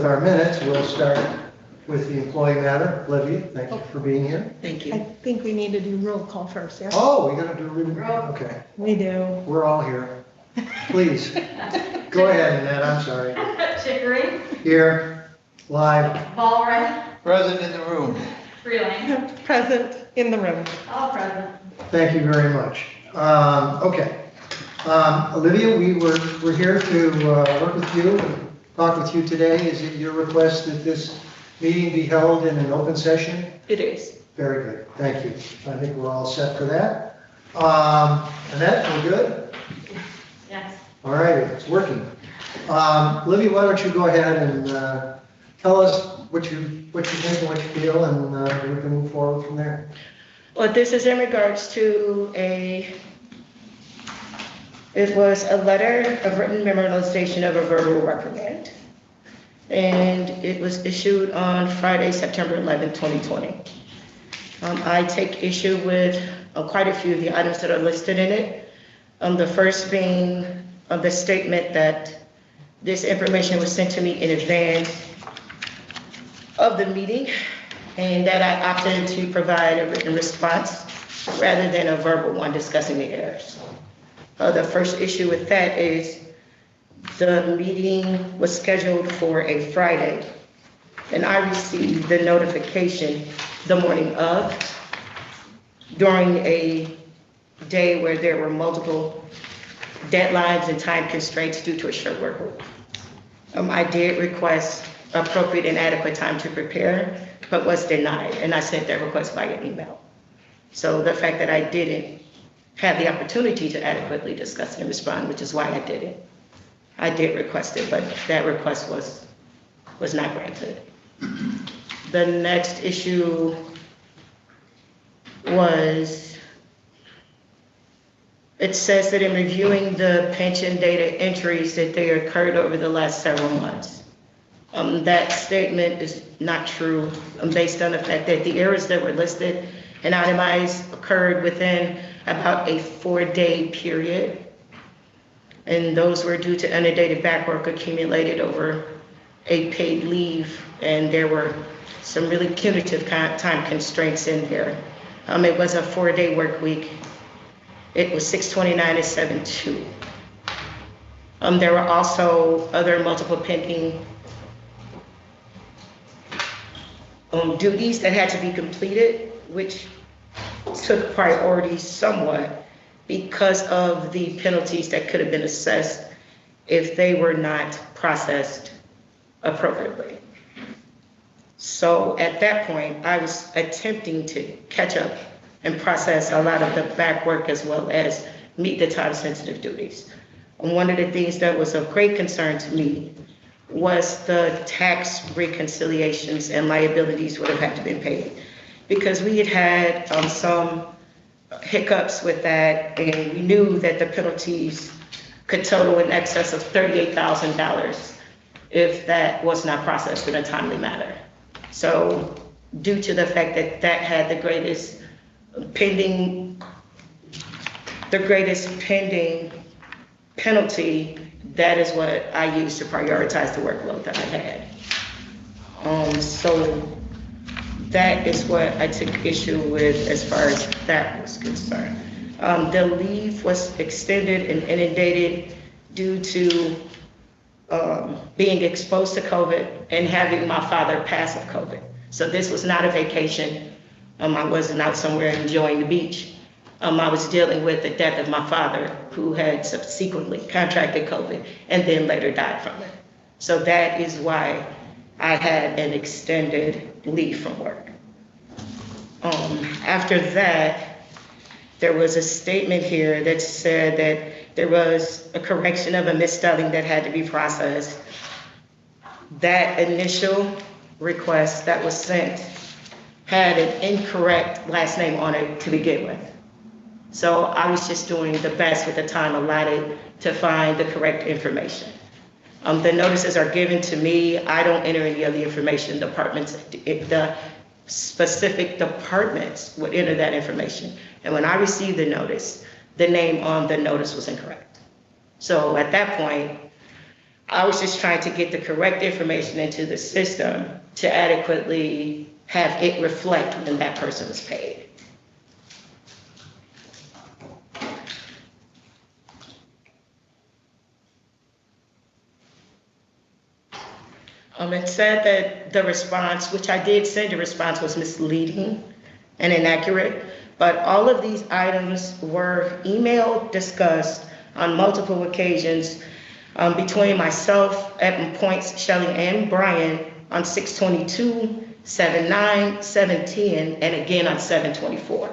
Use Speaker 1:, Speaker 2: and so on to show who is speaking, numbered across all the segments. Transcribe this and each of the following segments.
Speaker 1: with our minutes, we'll start with the employee matter. Olivia, thank you for being here.
Speaker 2: Thank
Speaker 3: I
Speaker 2: you.
Speaker 3: think we need to do roll call first, yeah?
Speaker 1: Oh, we're gonna do okay.
Speaker 3: We do.
Speaker 1: We're all here. Please, go ahead, Annette, I'm sorry.
Speaker 4: Chickering,
Speaker 1: Here, live.
Speaker 4: Ballroom,
Speaker 5: Present in the room.
Speaker 4: Freeling,
Speaker 3: Present in the room.
Speaker 4: all present.
Speaker 1: Thank you very much. Okay. Olivia, we're here to work with you and talk with you today. Is it your request that this meeting be held in an open session?
Speaker 2: It is.
Speaker 1: Very good, thank you. I think we're all set for that. Annette, we're good?
Speaker 4: Yes.
Speaker 1: All right, it's working. Olivia, why don't you go ahead and tell us what you think and what you feel, and we can move forward from there.
Speaker 2: Well, this is in regards to it was a letter of written memorialization of a verbal reprimand. And it was issued on Friday, September 11, 2020. I take issue with quite a few of the items that are listed in it. The first being the statement that this information was sent to me in advance of the meeting, and that I opted to provide a written response rather than a verbal one discussing the errors. The first issue with that is the meeting was scheduled for a Friday, and I received the notification the morning of, during a day where there were multiple deadlines and time constraints due to a short work week. I did request appropriate and adequate time to prepare, but was denied, and I sent that request via email. So the fact that I didn't have the opportunity to adequately discuss and respond, which is why I did it. I did request it, but that request was not granted. The next issue was, it says that in reviewing the pension data entries that they occurred over the last several months. That statement is not true, based on the fact that the errors that were listed and itemized occurred within about a 4-day period. And those were due to inundated back work accumulated over a paid leave. And there were some really punitive time constraints in there. It was a 4-day work week. It was 6/29 to 7/2. There were also other multiple pending duties that had to be completed, which took priority somewhat because of the penalties that could have been assessed if they were not processed appropriately. So at that point, I was attempting to catch up and process a lot of the back work as well as meet the time-sensitive duties. And one of the things that was of great concern to me was the tax reconciliations and liabilities would have had to be paid, because we had some hiccups with that, and we knew that the penalties could total in excess of $38,000 if that was not processed in a timely manner. So due to the fact that that had the greatest pending penalty, that is what I used to prioritize the workload that I had. So that is what I took issue with as far as that was concerned. The leave was extended and inundated due to being exposed to COVID and having my father pass of COVID. So this was not a vacation. I wasn't out somewhere enjoying the beach. I was dealing with the death of my father, who had subsequently contracted COVID and then later died from it. So that is why I had an extended leave from work. After that, there was a statement here that said that there was a correction of a misspelling that had to be processed. That initial request that was sent had an incorrect last name on it to begin with. So I was just doing the best with the time allotted to find the correct information. The notices are given to me. I don't enter any of the information. The specific departments would enter that information. And when I received the notice, the name on the notice was incorrect. So at that point, I was just trying to get the correct information into the system to adequately have it reflect when that person was paid. It said that the response, which I did send a response, was misleading and inaccurate, but all of these items were emailed, discussed on multiple occasions between myself, at points, Shelley and Brian, on 6/22, 7/9, 7/10, and again on 7/24.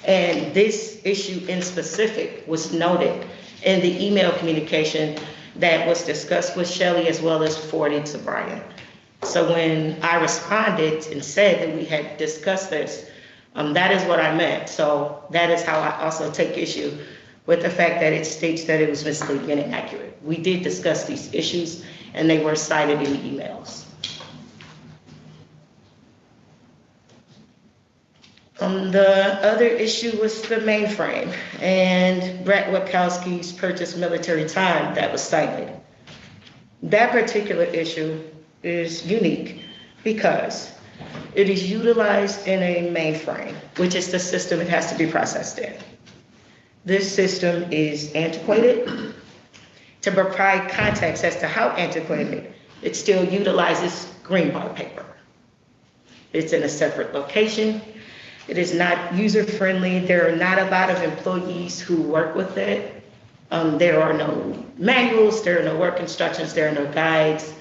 Speaker 2: And this issue in specific was noted in the email communication that was discussed with Shelley as well as forwarded to Brian. So when I responded and said that we had discussed this, that is what I meant. So that is how I also take issue with the fact that it states that it was misleading and inaccurate. We did discuss these issues and they were cited in emails. The other issue was the mainframe and Brett Wapkowski's purchased military time that was cited. That particular issue is unique because it is utilized in a mainframe, which is the system it has to be processed in. This system is antiquated. To provide context as to how antiquated, it still utilizes green bar paper. It's in a separate location. It is not user-friendly. There are not a lot of employees who work with it. There are no manuals, there are no work instructions, there are no guides.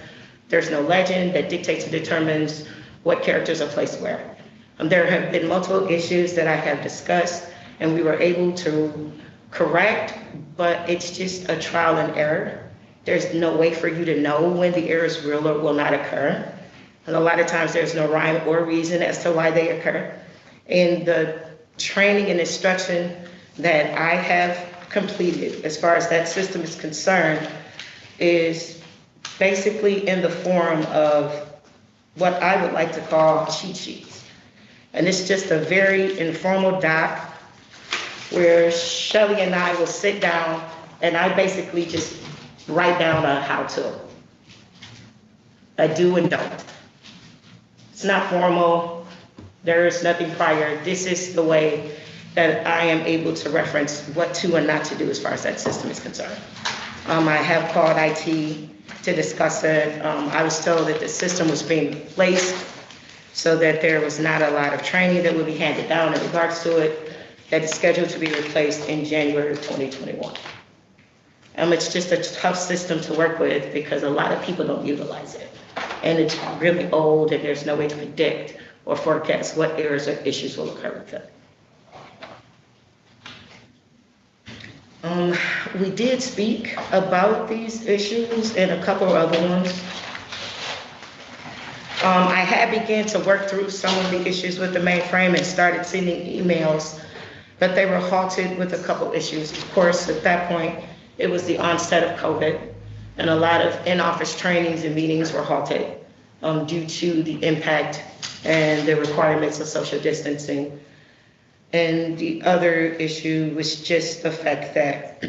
Speaker 2: There's no legend that dictates and determines what characters are placed where. There have been multiple issues that I have discussed and we were able to correct, but it's just a trial and error. There's no way for you to know when the errors will or will not occur. And a lot of times there's no rhyme or reason as to why they occur. And the training and instruction that I have completed as far as that system is concerned is basically in the form of what I would like to call cheat sheets. And it's just a very informal doc where Shelley and I will sit down and I basically just write down a how-to. I do and don't. It's not formal. There is nothing prior. This is the way that I am able to reference what to and not to do as far as that system is concerned. I have called IT to discuss it. I was told that the system was being replaced so that there was not a lot of training that would be handed down in regards to it, that is scheduled to be replaced in January of 2021. It's just a tough system to work with because a lot of people don't utilize it. And it's really old and there's no way to predict or forecast what errors or issues will occur with it. We did speak about these issues and a couple of other ones. I had began to work through some of the issues with the mainframe and started sending emails, but they were halted with a couple issues. Of course, at that point, it was the onset of COVID and a lot of in-office trainings and meetings were halted due to the impact and the requirements of social distancing. And the other issue was just the fact that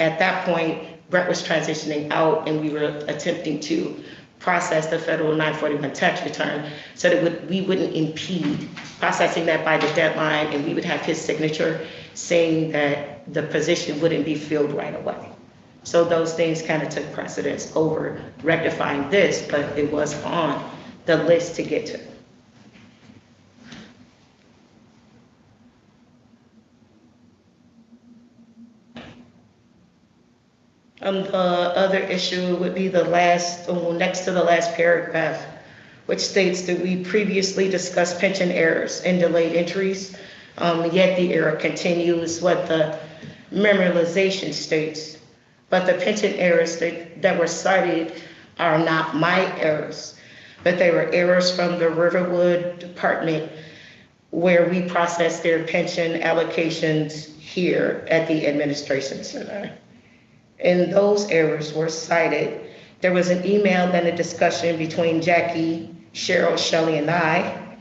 Speaker 2: at that point, Brett was transitioning out and we were attempting to process the federal 941 tax return so that we wouldn't impede processing that by the deadline and we would have his signature saying that the position wouldn't be filled right away. So those things kind of took precedence over rectifying this, but it was on the list to get to. The other issue would be the last, next to the last paragraph, which states that we previously discussed pension errors and delayed entries, yet the error continues what the memorialization states. But the pension errors that were cited are not my errors, but they were errors from the Riverwood Department where we process their pension allocations here at the Administration Center. And those errors were cited. There was an email and a discussion between Jackie, Cheryl, Shelley, and I.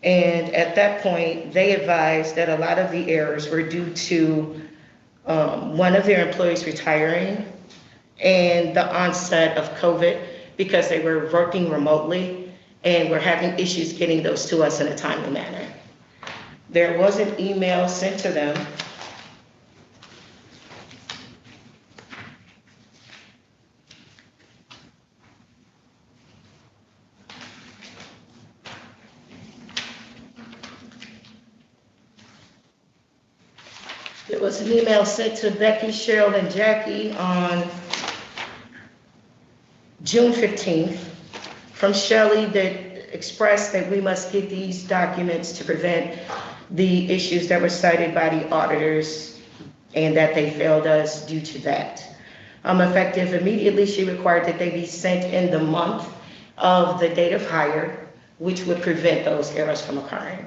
Speaker 2: And at that point, they advised that a lot of the errors were due to one of their employees retiring and the onset of COVID because they were working remotely and were having issues getting those to us in a timely manner. There was an email sent to them. There was an email sent to Becky, Cheryl, and Jackie on June 15th from Shelley that expressed that we must get these documents to prevent the issues that were cited by the auditors and that they failed us due to that. Effective immediately, she required that they be sent in the month of the date of hire, which would prevent those errors from occurring.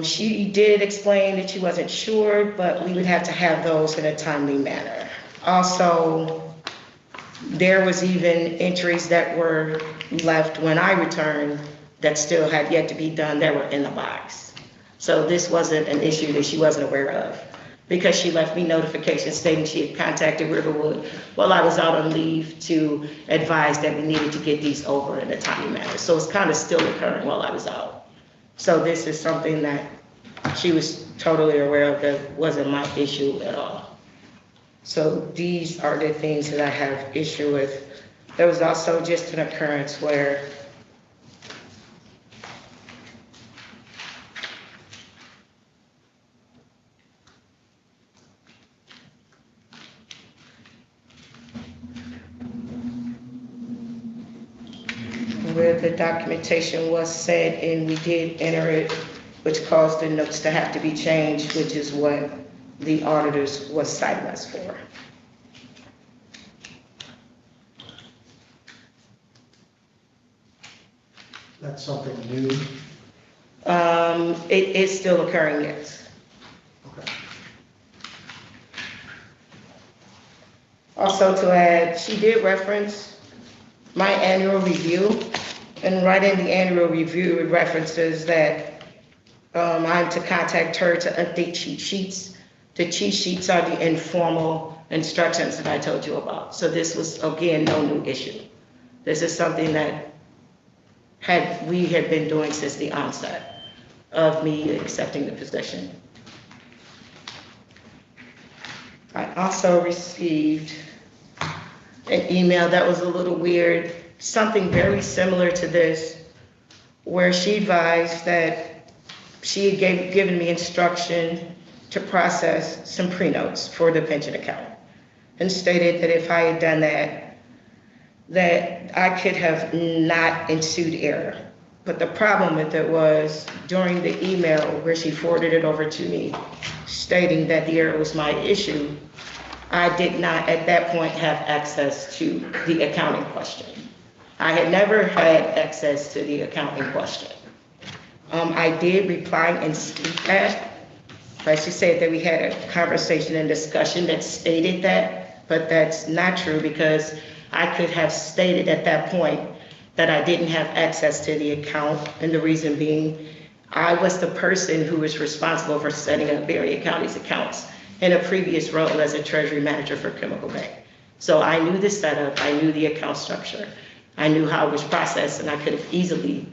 Speaker 2: She did explain that she wasn't sure, but we would have to have those in a timely manner. Also, there was even entries that were left when I returned that still had yet to be done that were in the box. So this wasn't an issue that she wasn't aware of because she left me notification stating she had contacted Riverwood while I was out on leave to advise that we needed to get these over in a timely manner. So it's kind of still occurring while I was out. So this is something that she was totally aware of that wasn't my issue at all. So these are the things that I have issue with. There was also just an occurrence where the documentation was said and we did enter it, which caused the notes to have to be changed, which is what the auditors was citing us for.
Speaker 1: That's something new.
Speaker 2: It is still occurring, yes.
Speaker 1: Okay.
Speaker 2: Also to add, she did reference my annual review, and right in the annual review, it references that I'm to contact her to update cheat sheets. The cheat sheets are the informal instructions that I told you about. So this was, again, no new issue. This is something that we had been doing since the onset of me accepting the position. I also received an email that was a little weird, something very similar to this, where she advised that she had given me instruction to process some pre-notes for the pension account and stated that if I had done that I could have not ensued error. But the problem with it was during the email where she forwarded it over to me, stating that the error was my issue, I did not at that point have access to the accounting question. I had never had access to the accounting question. I did reply and state that. But she said that we had a conversation and discussion that stated that, but that's not true because I could have stated at that point that I didn't have access to the account, and the reason being, I was the person who was responsible for setting up Berrien County's accounts in a previous role as a treasury manager for Chemical Bank. So I knew the setup, I knew the account structure, I knew how it was processed, and I could have easily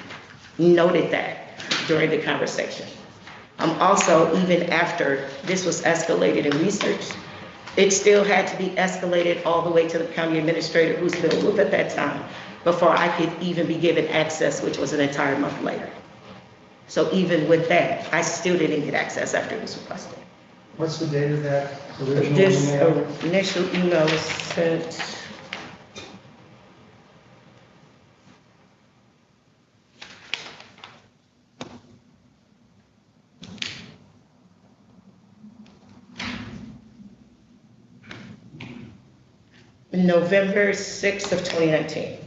Speaker 2: noted that during the conversation. Also, even after this was escalated and researched, it still had to be escalated all the way to the county administrator, who's been aloof at that time, before I could even be given access, which was an entire month later. So even with that, I still didn't get access after it was requested.
Speaker 1: What's the date of that original
Speaker 2: This
Speaker 1: email?
Speaker 2: initial email was sent November 6th of 2019.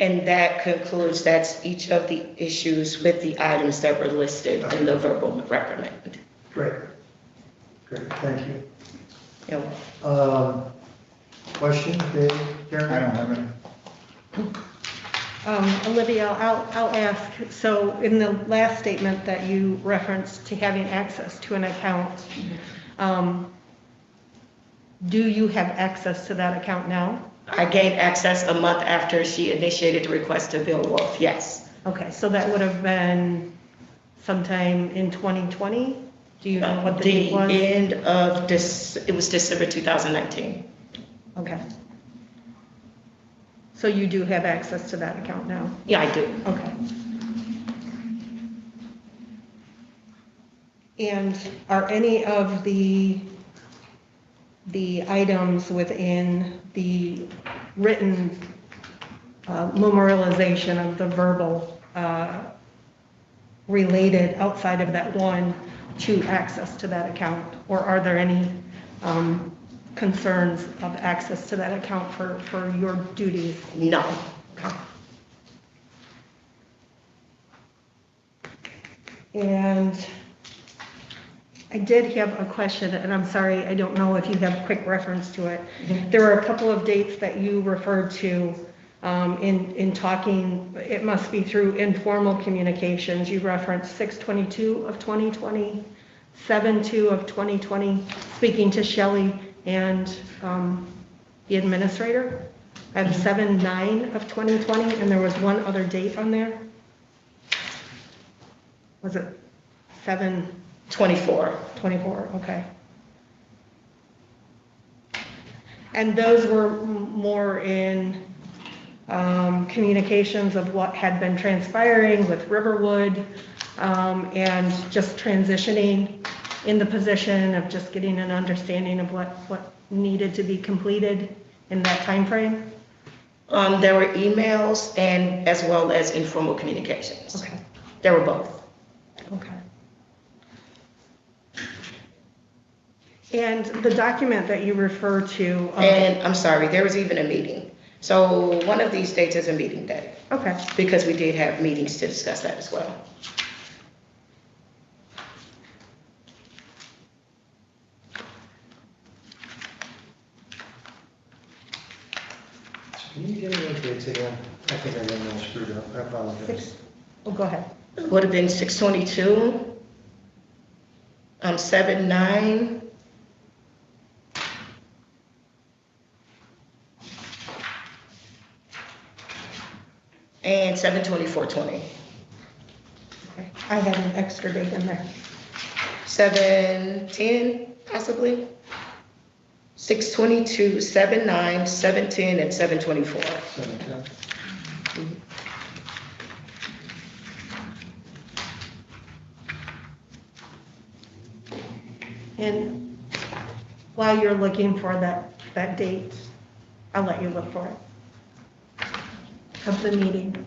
Speaker 2: And that concludes, that's each of the issues with the items that were listed in the verbal reprimand.
Speaker 1: Great. Great, thank you.
Speaker 2: You know,
Speaker 1: Question, Dave, Karen?
Speaker 5: I don't have any.
Speaker 3: Olivia, I'll ask, so in the last statement that you referenced to having access to an account, do you have access to that account now?
Speaker 2: I gained access a month after she initiated the request to Bill Wolf, yes.
Speaker 3: Okay, so that would have been sometime in 2020? Do you know what the date
Speaker 2: The
Speaker 3: was?
Speaker 2: end of this, it was December 2019.
Speaker 3: Okay. So you do have access to that account now?
Speaker 2: Yeah, I do.
Speaker 3: Okay. And are any of the items within the written memorialization of the verbal related outside of that one to access to that account? Or are there any concerns of access to that account for your duties?
Speaker 2: No.
Speaker 3: And I did have a question, and I'm sorry, I don't know if you have quick reference to it. There were a couple of dates that you referred to in talking, it must be through informal communications. You referenced 6/22 of 2020, 7/2 of 2020, speaking to Shelley and the administrator. I have 7/9 of 2020, and there was one other date on there. Was it
Speaker 2: 24.
Speaker 3: 7/24? Okay. And those were more in communications of what had been transpiring with Riverwood, and just transitioning in the position of just getting an understanding of what needed to be completed in that time frame?
Speaker 2: There were emails and as well as informal communications.
Speaker 3: Okay,
Speaker 2: There were both.
Speaker 3: okay. And the document that you refer to.
Speaker 2: And I'm sorry, there was even a meeting. So one of these dates is a meeting day
Speaker 3: Okay,
Speaker 2: because we did have meetings to discuss that as well.
Speaker 1: Can you give me those dates again? I think I got them all screwed up, I apologize.
Speaker 3: 6, oh, go ahead.
Speaker 2: Would have been 6/22, 7/9, and 7/24/20.
Speaker 3: Okay. I had an extra date in there.
Speaker 2: 7/10 possibly. 6/22, 7/9, 7/10, and 7/24.
Speaker 1: 7/10.
Speaker 3: And while you're looking for that date, I'll let you look for it, of the meeting.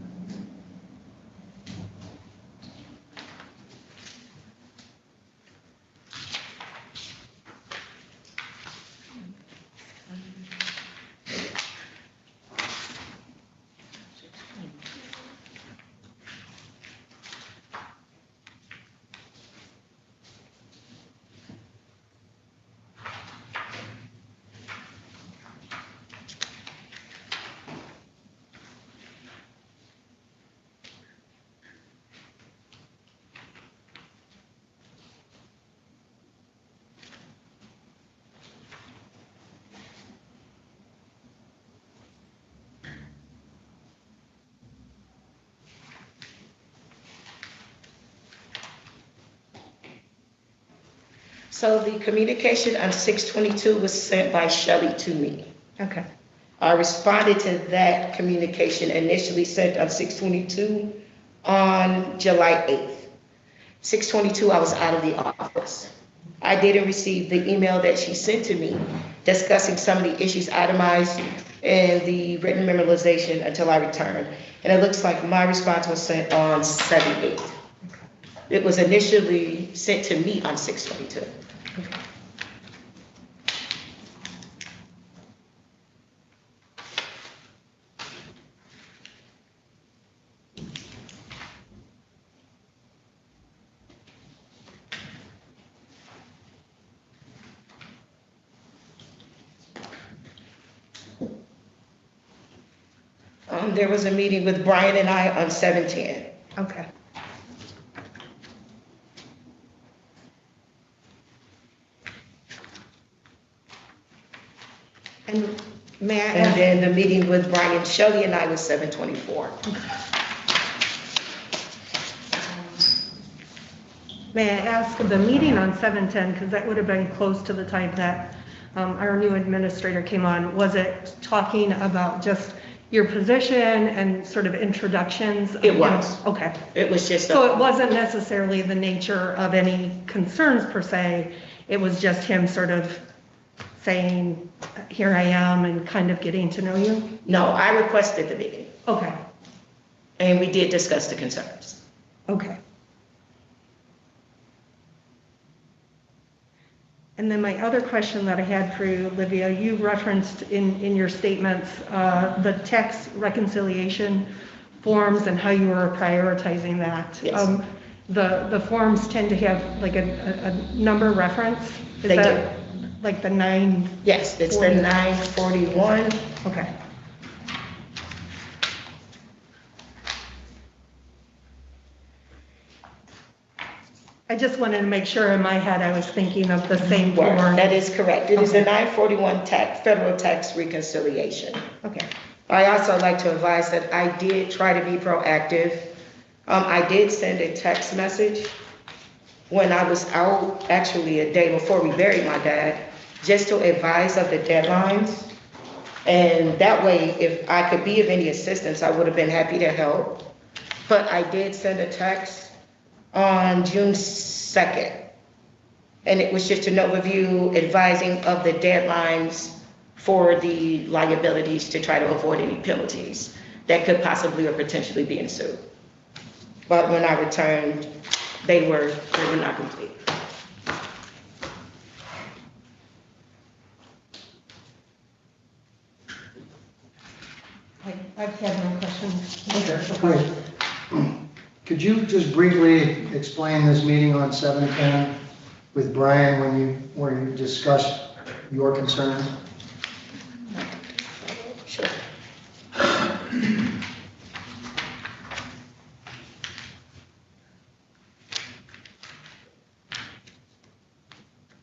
Speaker 2: So the communication on 6/22 was sent by Shelley to me.
Speaker 3: Okay,
Speaker 2: I responded to that communication initially sent on 6/22 on July 8th. 6/22, I was out of the office. I didn't receive the email that she sent to me discussing some of the issues itemized in the written memorialization until I returned. And it looks like my response was sent on 7/8. It was initially sent to me on 6/22. There was a meeting with Brian and I on 7/10.
Speaker 3: Okay. And may I
Speaker 2: And
Speaker 3: ask,
Speaker 2: then the meeting with Brian, Shelley and I was 7/24.
Speaker 3: may I ask, the meeting on 7/10, because that would have been close to the time that our new administrator came on, was it talking about just your position and sort of introductions?
Speaker 2: It was.
Speaker 3: Okay.
Speaker 2: It was just.
Speaker 3: So it wasn't necessarily the nature of any concerns per se, it was just him sort of saying, here I am, and kind of getting to know you?
Speaker 2: No, I requested the meeting,
Speaker 3: Okay,
Speaker 2: and we did discuss the concerns.
Speaker 3: okay. And then my other question that I had for you, Olivia, you referenced in your statements the tax reconciliation forms and how you were prioritizing that.
Speaker 2: Yes.
Speaker 3: The forms tend to have like a number reference? Is
Speaker 2: They
Speaker 3: that like the 9?
Speaker 2: Yes, it's the 941.
Speaker 3: Okay. I just wanted to make sure in my head I was thinking of the same form.
Speaker 2: That is correct. It is the
Speaker 3: Okay.
Speaker 2: 941 federal tax reconciliation.
Speaker 3: Okay,
Speaker 2: I also like to advise that I did try to be proactive. I did send a text message when I was out, actually a day before we buried my dad, just to advise of the deadlines. And that way, if I could be of any assistance, I would have been happy to help. But I did send a text on June 2nd. And it was just an overview advising of the deadlines for the liabilities to try to avoid any penalties that could possibly or potentially be ensued. But when I returned, they were not complete.
Speaker 3: I've had no questions.
Speaker 1: Okay. Could you just briefly explain this meeting on 7/10 with Brian where you discussed your concerns?
Speaker 2: Sure.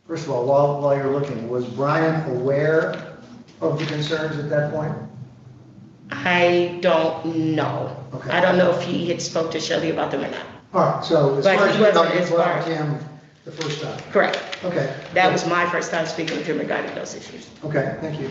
Speaker 1: First of all, while you're looking, was Brian aware of the concerns at that point?
Speaker 2: I don't know.
Speaker 1: Okay.
Speaker 2: I don't know if he had spoke to Shelley about them or not.
Speaker 1: All right, so as
Speaker 2: But
Speaker 1: far
Speaker 2: he
Speaker 1: as you know,
Speaker 2: wasn't
Speaker 1: you
Speaker 2: as
Speaker 1: brought
Speaker 2: far-
Speaker 1: it to him the first time?
Speaker 2: Correct.
Speaker 1: Okay.
Speaker 2: That was my first time speaking with him regarding those issues.
Speaker 1: Okay, thank you.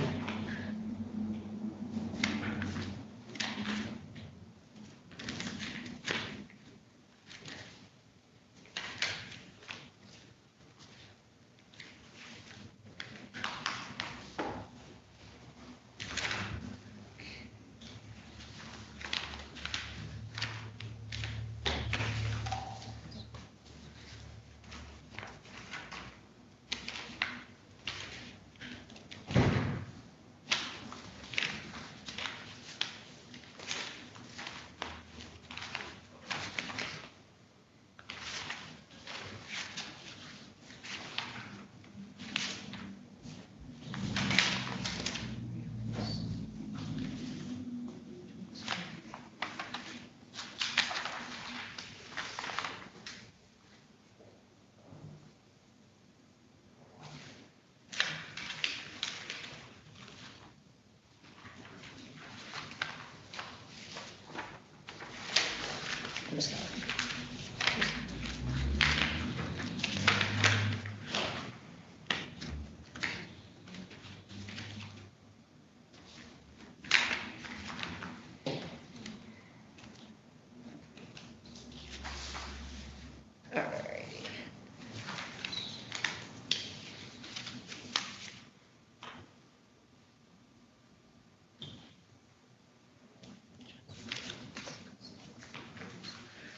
Speaker 2: Alrighty.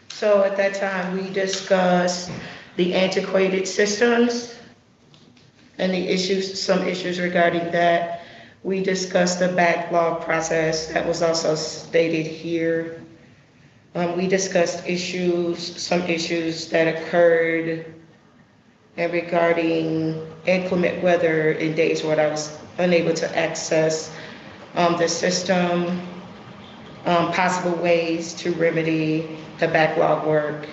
Speaker 2: So at that time, we discussed the antiquated systems and the issues, some issues regarding that. We discussed the backlog process that was also stated here. We discussed some issues that occurred and regarding inclement weather in days when I was unable to access the system. possible ways to remedy the backlog work,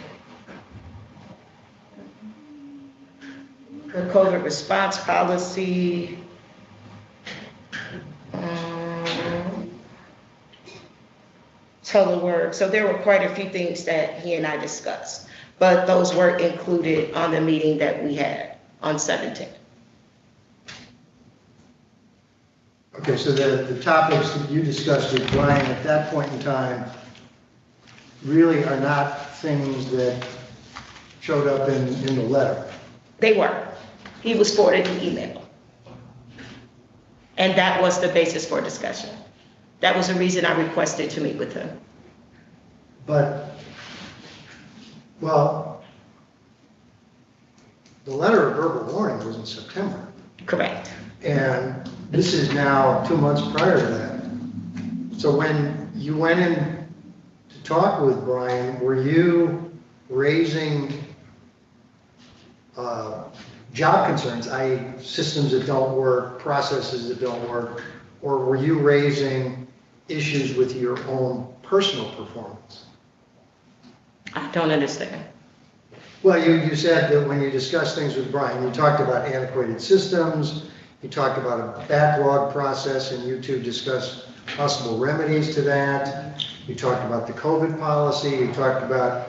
Speaker 2: the COVID response policy, telework. So there were quite a few things that he and I discussed, but those were included on the meeting that we had on 17th.
Speaker 1: Okay, so the topics that you discussed with Brian at that point in time really are not things that showed up in the letter.
Speaker 2: They were. He was forwarded an email. And that was the basis for discussion. That was the reason I requested to meet with him.
Speaker 1: But, well, the letter of verbal warning was in September.
Speaker 2: Correct.
Speaker 1: And this is now 2 months prior to that. So when you went in to talk with Brian, were you raising job concerns, i.e. systems that don't work, processes that don't work, or were you raising issues with your own personal performance?
Speaker 2: I don't understand.
Speaker 1: Well, you said that when you discussed things with Brian, you talked about antiquated systems, you talked about a backlog process, and you two discussed possible remedies to that. You talked about the COVID policy, you talked about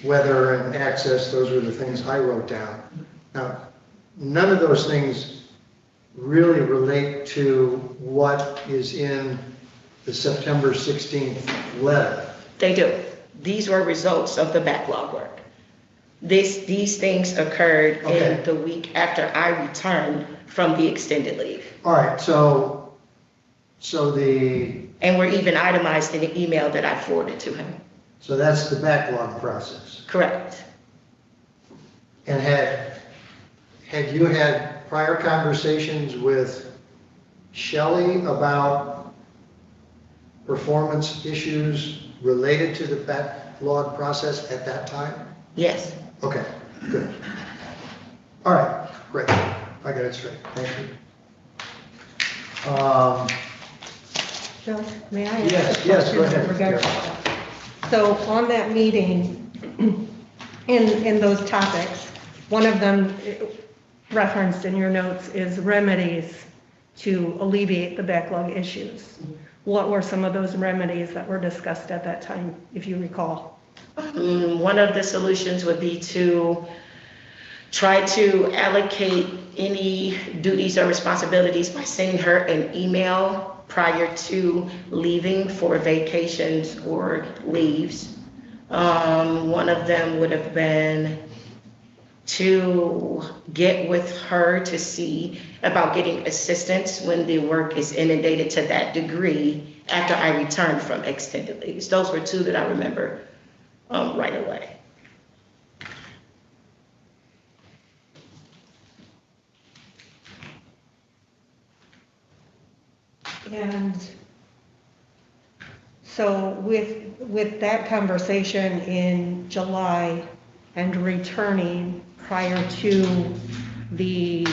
Speaker 1: weather and access, those were the things I wrote down. Now, none of those things really relate to what is in the September 16th letter.
Speaker 2: They do. These were results of the backlog work. These things occurred
Speaker 1: Okay.
Speaker 2: in the week after I returned from the extended leave.
Speaker 1: All right, so
Speaker 2: And were even itemized in the email that I forwarded to him.
Speaker 1: so that's the backlog process.
Speaker 2: Correct.
Speaker 1: And had you had prior conversations with Shelley about performance issues related to the backlog process at that time?
Speaker 2: Yes.
Speaker 1: Okay, good. All right, great. I got it straight. Thank you.
Speaker 3: Joe, may I ask
Speaker 1: Yes,
Speaker 3: a
Speaker 1: yes, go
Speaker 3: question
Speaker 1: ahead.
Speaker 3: in regards to that? So on that meeting, in those topics, one of them referenced in your notes is remedies to alleviate the backlog issues. What were some of those remedies that were discussed at that time, if you recall?
Speaker 2: One of the solutions would be to try to allocate any duties or responsibilities by sending her an email prior to leaving for vacations or leaves. One of them would have been to get with her to see about getting assistance when the work is inundated to that degree after I returned from extended leaves. Those were two that I remember right away.
Speaker 3: And so with that conversation in July and returning prior to the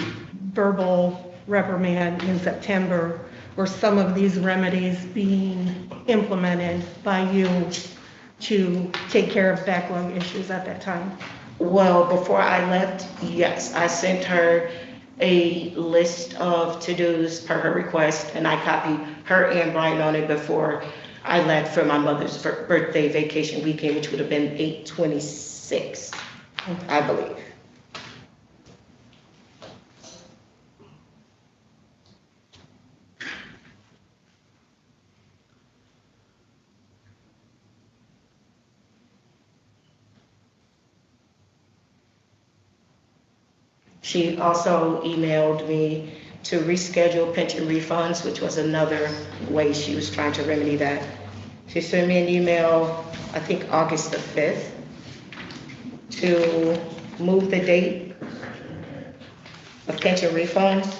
Speaker 3: verbal reprimand in September, were some of these remedies being implemented by you to take care of backlog issues at that time?
Speaker 2: Well, before I left, yes, I sent her a list of to-dos per her request, and I copied her and Brian on it before I left for my mother's birthday vacation weekend, which would have been 8/26, I believe. She also emailed me to reschedule pension refunds, which was another way she was trying to remedy that. She sent me an email, I think August the 5th, to move the date of pension refunds.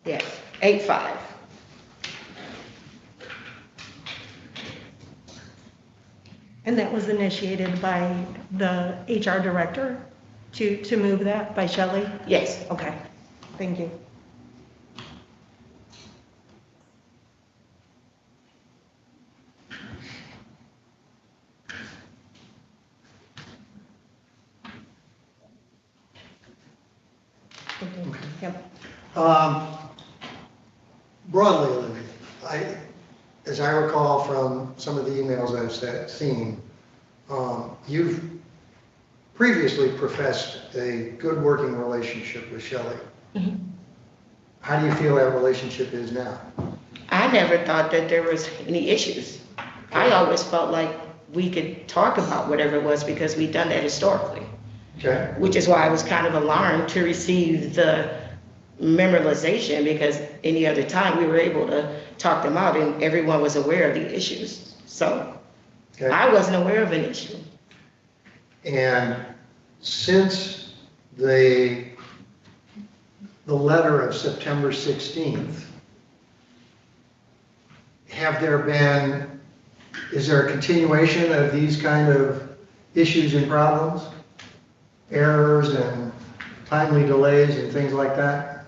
Speaker 2: Yes, 8/5.
Speaker 3: And that was initiated by the HR director to move that by Shelley?
Speaker 2: Yes.
Speaker 3: Okay, thank you. Yep.
Speaker 1: Broadly, Olivia, as I recall from some of the emails I've seen, you've previously professed a good working relationship with Shelley.
Speaker 2: Mhm.
Speaker 1: How do you feel that relationship is now?
Speaker 2: I never thought that there was any issues. I always felt like we could talk about whatever it was because we'd done that historically,
Speaker 1: Okay.
Speaker 2: which is why I was kind of alarmed to receive the memorialization, because any other time we were able to talk them out and everyone was aware of the issues. So
Speaker 1: Okay.
Speaker 2: I wasn't aware of an issue.
Speaker 1: And since the letter of September 16th, is there a continuation of these kind of issues and problems? Errors and timely delays and things like that?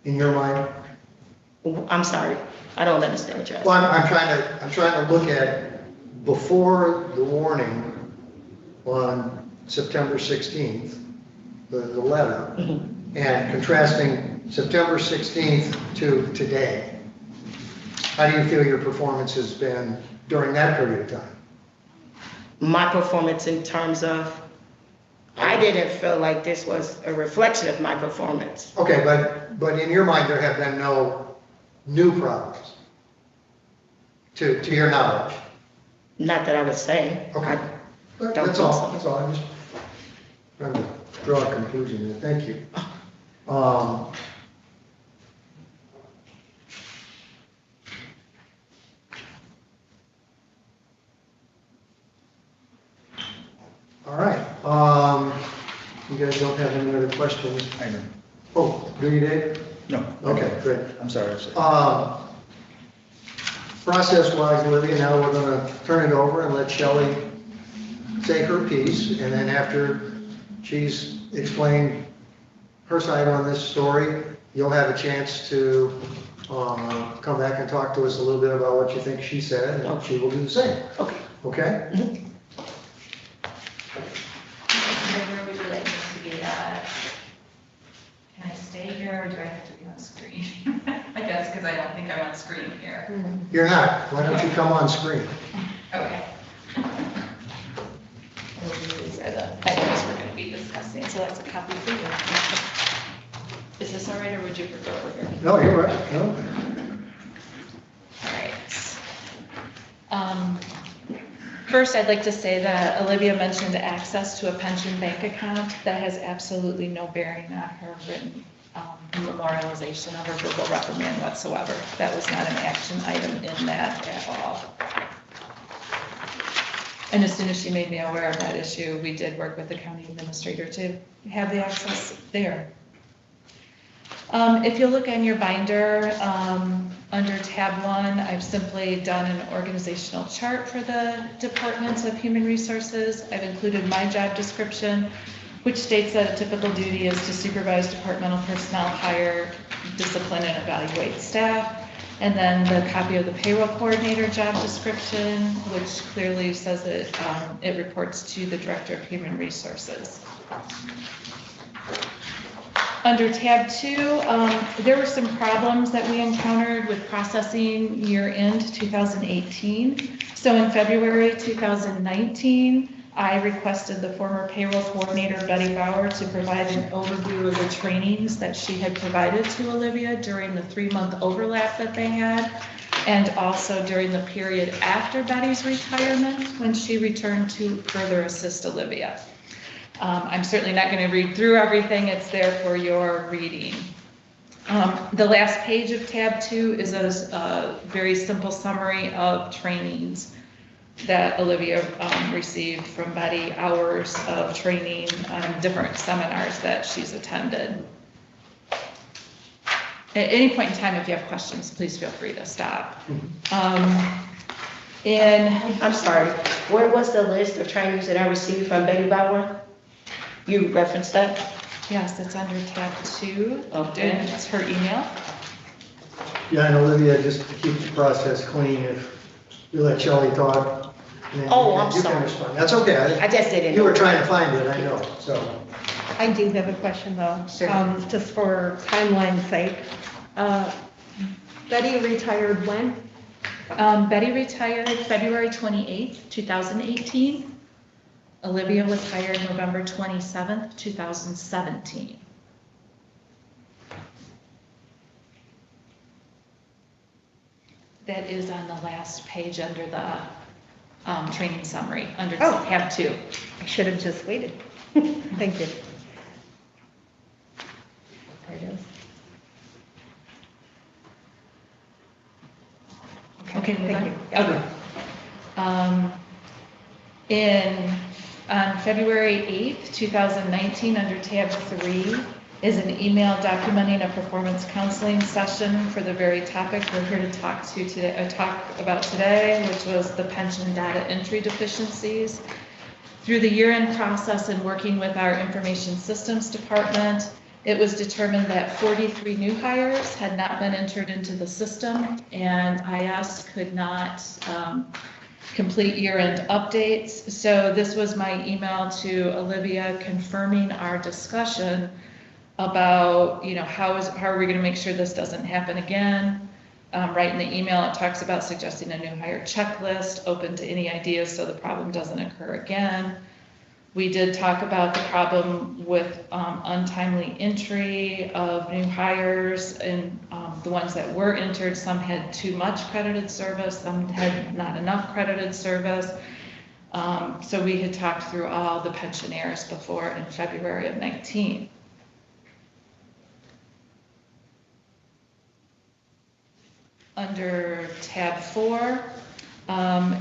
Speaker 1: In your mind?
Speaker 2: I'm sorry, I don't understand what you're asking.
Speaker 1: Well, I'm trying to look at before the warning on September 16th, the letter, and contrasting September 16th to today. How do you feel your performance has been during that period of time?
Speaker 2: My performance in terms of, I didn't feel like this was a reflection of my performance.
Speaker 1: Okay, but in your mind, there have been no new problems, to your knowledge?
Speaker 2: Not that I would say.
Speaker 1: Okay.
Speaker 2: Don't
Speaker 1: That's
Speaker 2: think
Speaker 1: all,
Speaker 2: so.
Speaker 1: that's all, I'm just trying to draw a conclusion there, thank you. All right, you guys don't have any other questions?
Speaker 5: I know.
Speaker 1: Oh, do you, Dave?
Speaker 5: No.
Speaker 1: Okay, great.
Speaker 5: I'm sorry. I said-
Speaker 1: Process-wise, Olivia, now we're going to turn it over and let Shelley say her piece, and then after she's explained her side on this story, you'll have a chance to come back and talk to us a little bit about what you think she said, and she will do the same.
Speaker 2: Okay.
Speaker 1: Okay?
Speaker 4: Where would you like me to be at? Can I stay here or do I have to be on screen? I guess because I don't think I'm on screen here.
Speaker 1: You're not. Why don't you come on screen?
Speaker 4: Okay. These are the items we're going to be discussing, so that's a copy for you. Is this all right, or would you prefer over here?
Speaker 1: No, you're right. No.
Speaker 4: All right. First, I'd like to say that Olivia mentioned access to a pension bank account. That has absolutely no bearing on her written memorialization of her verbal reprimand whatsoever. That was not an action item in that at all. And as soon as she made me aware of that issue, we did work with the county administrator to have the access there. If you look on your binder, under tab 1, I've simply done an organizational chart for the departments of human resources. I've included my job description, which states that a typical duty is to supervise departmental personnel, hire, discipline, and evaluate staff. And then the copy of the payroll coordinator job description, which clearly says that it reports to the director of human resources. Under tab 2, there were some problems that we encountered with processing year-end 2018. So in February 2019, I requested the former payroll coordinator, Betty Bauer, to provide an overview of the trainings that she had provided to Olivia during the 3-month overlap that they had, and also during the period after Betty's retirement when she returned to further assist Olivia. I'm certainly not going to read through everything. It's there for your reading. The last page of tab 2 is a very simple summary of trainings that Olivia received from Betty, hours of training, different seminars that she's attended. At any point in time, if you have questions, please feel free to stop.
Speaker 2: I'm sorry, where was the list of trainings that I received from Betty Bauer? You referenced that?
Speaker 4: Yes, it's under tab 2.
Speaker 2: Okay.
Speaker 4: And it's her email.
Speaker 1: Yeah, and Olivia, just to keep the process clean, if you let Shelley talk. and then
Speaker 2: Oh, I'm
Speaker 1: you can
Speaker 2: sorry.
Speaker 1: respond. That's okay.
Speaker 2: I just didn't.
Speaker 1: You were trying to find it, I know, so.
Speaker 3: I do have a question though.
Speaker 2: Sure.
Speaker 3: Just for timeline's sake. Betty retired when?
Speaker 4: Betty retired February 28th, 2018. Olivia was hired November 27th, 2017. That is on the last page under the training summary, under
Speaker 3: Oh.
Speaker 4: tab 2.
Speaker 3: I should have just waited. Thank you. There it is.
Speaker 4: Okay,
Speaker 3: Thank you.
Speaker 4: Okay. On February 8th, 2019, under tab 3, is an email documenting a performance counseling session for the very topic we're here to talk about today, which was the pension data entry deficiencies. Through the year-end process and working with our information systems department, it was determined that 43 new hires had not been entered into the system, and IS could not complete year-end updates. So this was my email to Olivia confirming our discussion about, how are we going to make sure this doesn't happen again. Right in the email, it talks about suggesting a new hire checklist, open to any ideas so the problem doesn't occur again. We did talk about the problem with untimely entry of new hires, and the ones that were entered, some had too much credited service, some had not enough credited service. So we had talked through all the pensioners before in February of 19. Under tab 4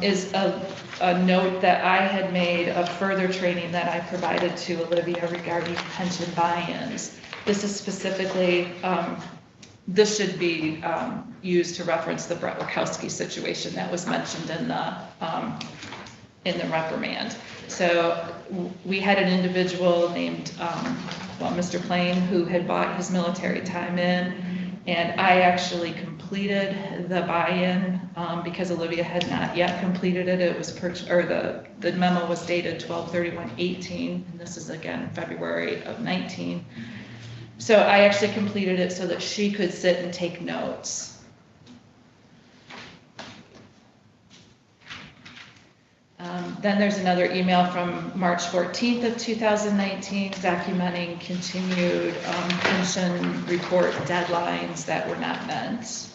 Speaker 4: is a note that I had made of further training that I provided to Olivia regarding pension buy-ins. This is specifically, this should be used to reference the Brett Wachowski situation that was mentioned in the reprimand. So we had an individual named, Mr. Plain, who had bought his military time in, and I actually completed the buy-in because Olivia had not yet completed it. It was the memo was dated 12/31/18, and this is again February of 19. So I actually completed it so that she could sit and take notes. Then there's another email from March 14th of 2019 documenting continued pension report deadlines that were not met.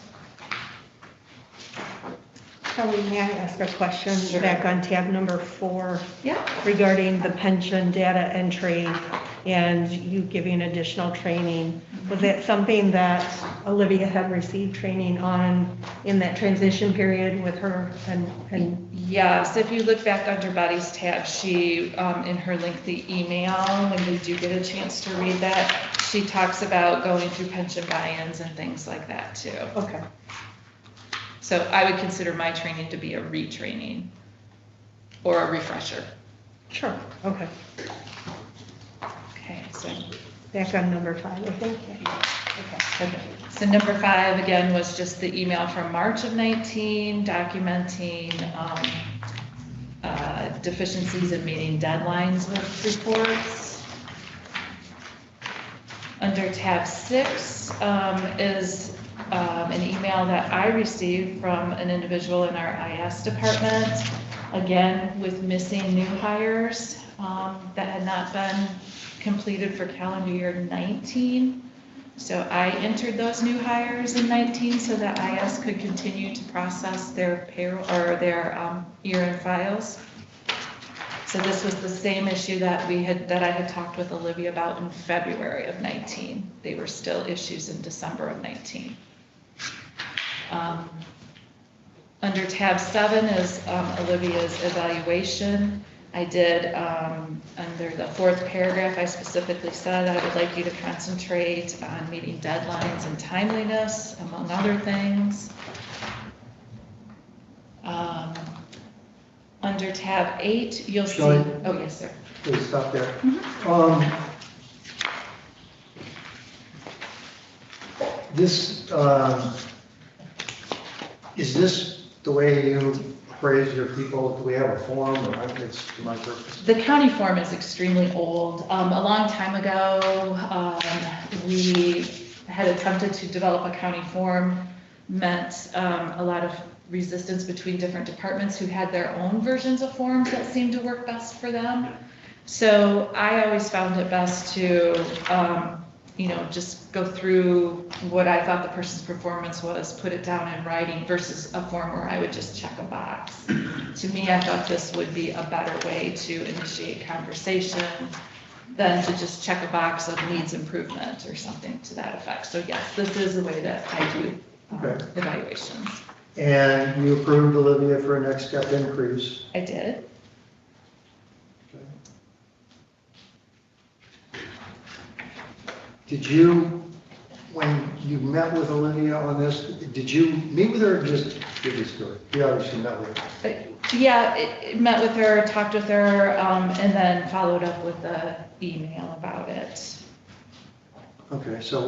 Speaker 3: Kelly, may I ask a question?
Speaker 4: Sure.
Speaker 3: Back on tab number 4.
Speaker 4: Yeah.
Speaker 3: Regarding the pension data entry and you giving additional training. Was that something that Olivia had received training on in that transition period with her and
Speaker 4: Yes, if you look back under Betty's tab, she, in her lengthy email, when you do get a chance to read that, she talks about going through pension buy-ins and things like that too.
Speaker 3: Okay.
Speaker 4: So I would consider my training to be a retraining or a refresher.
Speaker 3: Sure. Okay.
Speaker 4: Okay, so.
Speaker 3: Back on number 5, I think.
Speaker 4: Okay. So number 5, again, was just the email from March of 19 documenting deficiencies in meeting deadlines with reports. Under tab 6 is an email that I received from an individual in our IS department, again, with missing new hires that had not been completed for calendar year 19. So I entered those new hires in 19 so that IS could continue to process their payroll or their year-end files. So this was the same issue that I had talked with Olivia about in February of 19. They were still issues in December of 19. Under tab 7 is Olivia's evaluation. I did, under the 4th paragraph, I specifically said I would like you to concentrate on meeting deadlines and timeliness, among other things. Under tab 8, you'll see,
Speaker 1: Shelley?
Speaker 4: oh, yes, sir.
Speaker 1: Please stop there.
Speaker 4: Mhm.
Speaker 1: This, is this the way you appraise your people? Do we have a form, or it's to my purpose?
Speaker 4: The county form is extremely old. A long time ago, we had attempted to develop a county form, met a lot of resistance between different departments who had their own versions of forms that seemed to work best for them. So I always found it best to, just go through what I thought the person's performance was, put it down in writing versus a form where I would just check a box. To me, I thought this would be a better way to initiate conversation than to just check a box of needs improvement or something to that effect. So yes, this is the way that I do
Speaker 1: Okay.
Speaker 4: evaluations.
Speaker 1: And you approved Olivia for a next step increase.
Speaker 4: I did.
Speaker 1: Did you, when you met with Olivia on this, did you meet with her or just give this to her? You obviously met with her.
Speaker 4: Yeah, met with her, talked with her, and then followed up with the email about it.
Speaker 1: Okay, so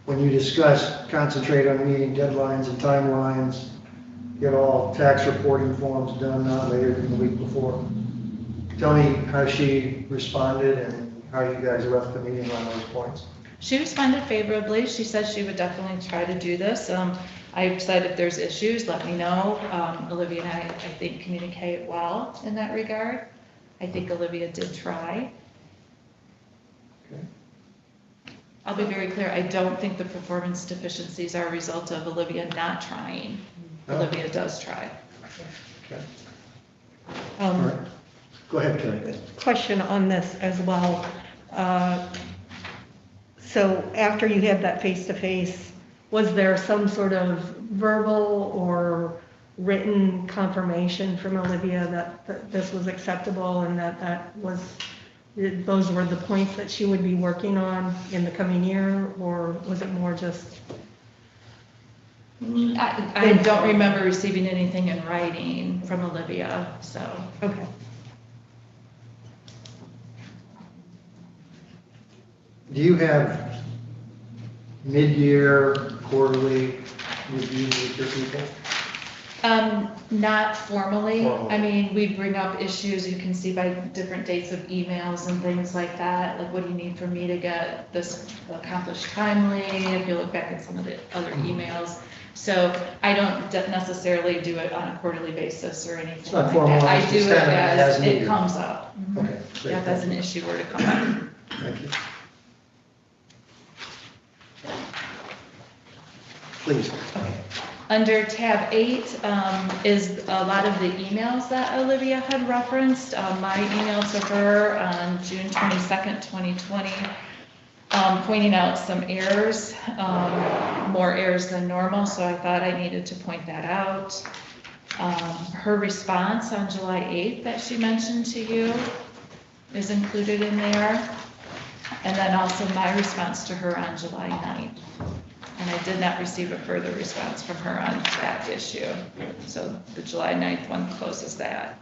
Speaker 1: when you discuss, concentrate on meeting deadlines and timelines, get all tax reporting forms done not later than the week before. Tell me how she responded and how you guys left the meeting on those points.
Speaker 4: She responded favorably. She said she would definitely try to do this. I said if there's issues, let me know. Olivia and I think, communicate well in that regard. I think Olivia did try.
Speaker 1: Okay.
Speaker 4: I'll be very clear, I don't think the performance deficiencies are a result of Olivia not trying.
Speaker 1: No.
Speaker 4: Olivia does try.
Speaker 1: Okay. All right. Go ahead, Kelly.
Speaker 3: Question on this as well. So after you had that face-to-face, was there some sort of verbal or written confirmation from Olivia that this was acceptable and that was, those were the points that she would be working on in the coming year, or was it more just?
Speaker 4: I don't remember receiving anything in writing from Olivia, so.
Speaker 3: Okay.
Speaker 1: Do you have mid-year, quarterly reviews with your people?
Speaker 4: Not formally.
Speaker 1: Formally.
Speaker 4: I mean, we bring up issues you can see by different dates of emails and things like that. Like, what do you need for me to get this accomplished timely? If you look back at some of the other emails. So I don't necessarily do it on a quarterly basis or anything
Speaker 1: not
Speaker 4: like
Speaker 1: formal,
Speaker 4: that. I
Speaker 1: it's
Speaker 4: do
Speaker 1: just
Speaker 4: it
Speaker 1: kind of
Speaker 4: as
Speaker 1: as
Speaker 4: it
Speaker 1: needed.
Speaker 4: comes up.
Speaker 1: Okay. great.
Speaker 4: Yeah, if that's an issue were to come up.
Speaker 1: Thank you. Please.
Speaker 4: Under tab 8 is a lot of the emails that Olivia had referenced. My email to her on June 22nd, 2020, pointing out some errors, more errors than normal, so I thought I needed to point that out. Her response on July 8th that she mentioned to you is included in there. And then also my response to her on July 9th. And I did not receive a further response from her on that issue. So the July 9th one closes that.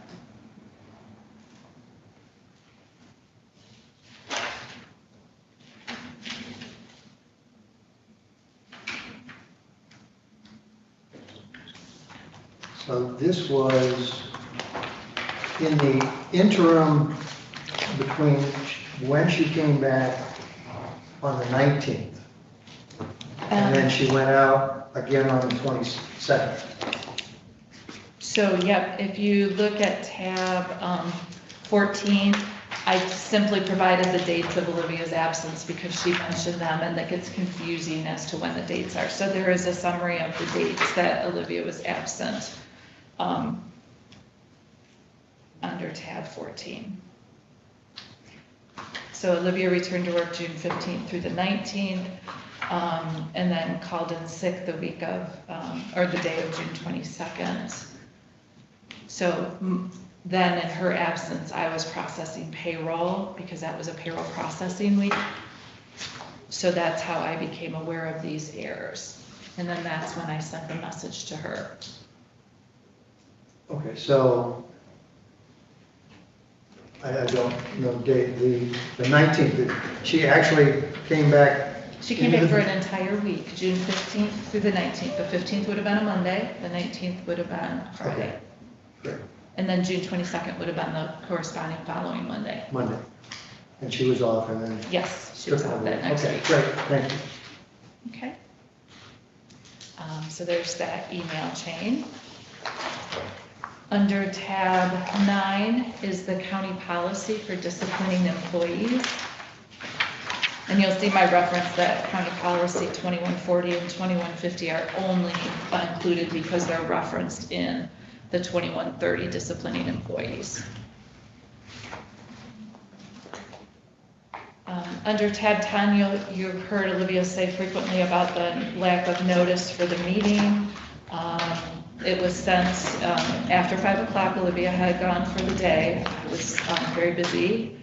Speaker 1: So this was in the interim between when she came back on the 19th. And then she went out again on the 22nd.
Speaker 4: So, yep, if you look at tab 14, I simply provided the dates of Olivia's absence because she mentioned them, and that gets confusing as to when the dates are. So there is a summary of the dates that Olivia was absent under tab 14. So Olivia returned to work June 15th through the 19th. And then called in sick the week of, or the day of June 22nd. So then in her absence, I was processing payroll because that was a payroll processing week. So that's how I became aware of these errors. And then that's when I sent the message to her.
Speaker 1: Okay, so I don't know, date, the 19th, she actually came back.
Speaker 4: She came back for an entire week, June 15th through the 19th. The 15th would have been a Monday, the 19th would have been Friday.
Speaker 1: Okay, great,
Speaker 4: And then June 22nd would have been the corresponding following Monday.
Speaker 1: Monday. And she was off and then.
Speaker 4: Yes, she was off that next
Speaker 1: Okay,
Speaker 4: week.
Speaker 1: great, thank you.
Speaker 4: Okay. So there's that email chain. Under tab 9 is the county policy for disciplining employees. And you'll see my reference that county policy 2140 and 2150 are only included because they're referenced in the 2130 disciplining employees. Under tab 10, you've heard Olivia say frequently about the lack of notice for the meeting. It was sent after 5 o'clock. Olivia had gone for the day. It was very busy.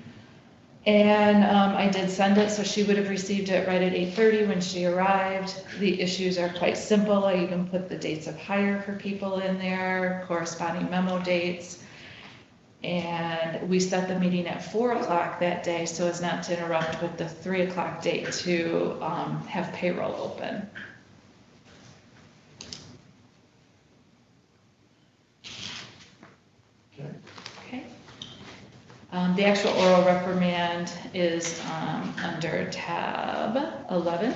Speaker 4: And I did send it, so she would have received it right at 8:30 when she arrived. The issues are quite simple. I even put the dates of hire for people in there, corresponding memo dates. And we set the meeting at 4 o'clock that day so as not to interrupt with the 3 o'clock date to have payroll open.
Speaker 1: Okay.
Speaker 4: Okay. The actual oral reprimand is under tab 11.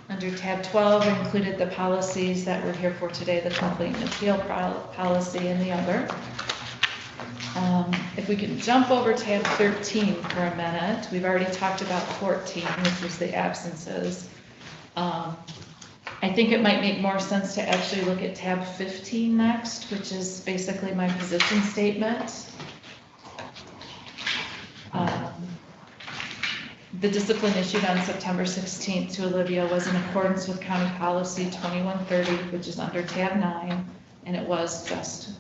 Speaker 4: Under tab 12, I included the policies that we're here for today, the complaint and appeal policy and the other. If we can jump over tab 13 for a minute, we've already talked about 14, which was the absences. I think it might make more sense to actually look at tab 15 next, which is basically my position statement. The discipline issued on September 16th to Olivia was in accordance with County Policy 2130, which is under tab 9, and it was just,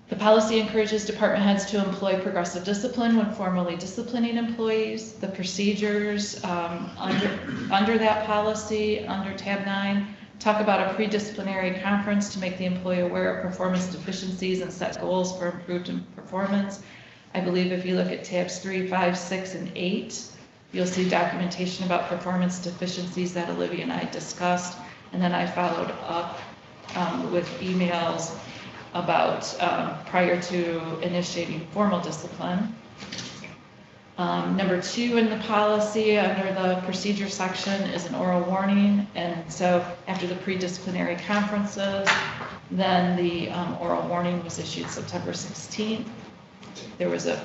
Speaker 4: the policy encourages department heads to employ progressive discipline when formally disciplining employees. The procedures under that policy, under tab 9, talk about a pre-disciplinary conference to make the employee aware of performance deficiencies and set goals for improved performance. I believe if you look at tabs 3, 5, 6, and 8, you'll see documentation about performance deficiencies that Olivia and I discussed. And then I followed up with emails about prior to initiating formal discipline. Number 2 in the policy under the procedure section is an oral warning. And so after the pre-disciplinary conferences, then the oral warning was issued September 16th. There was a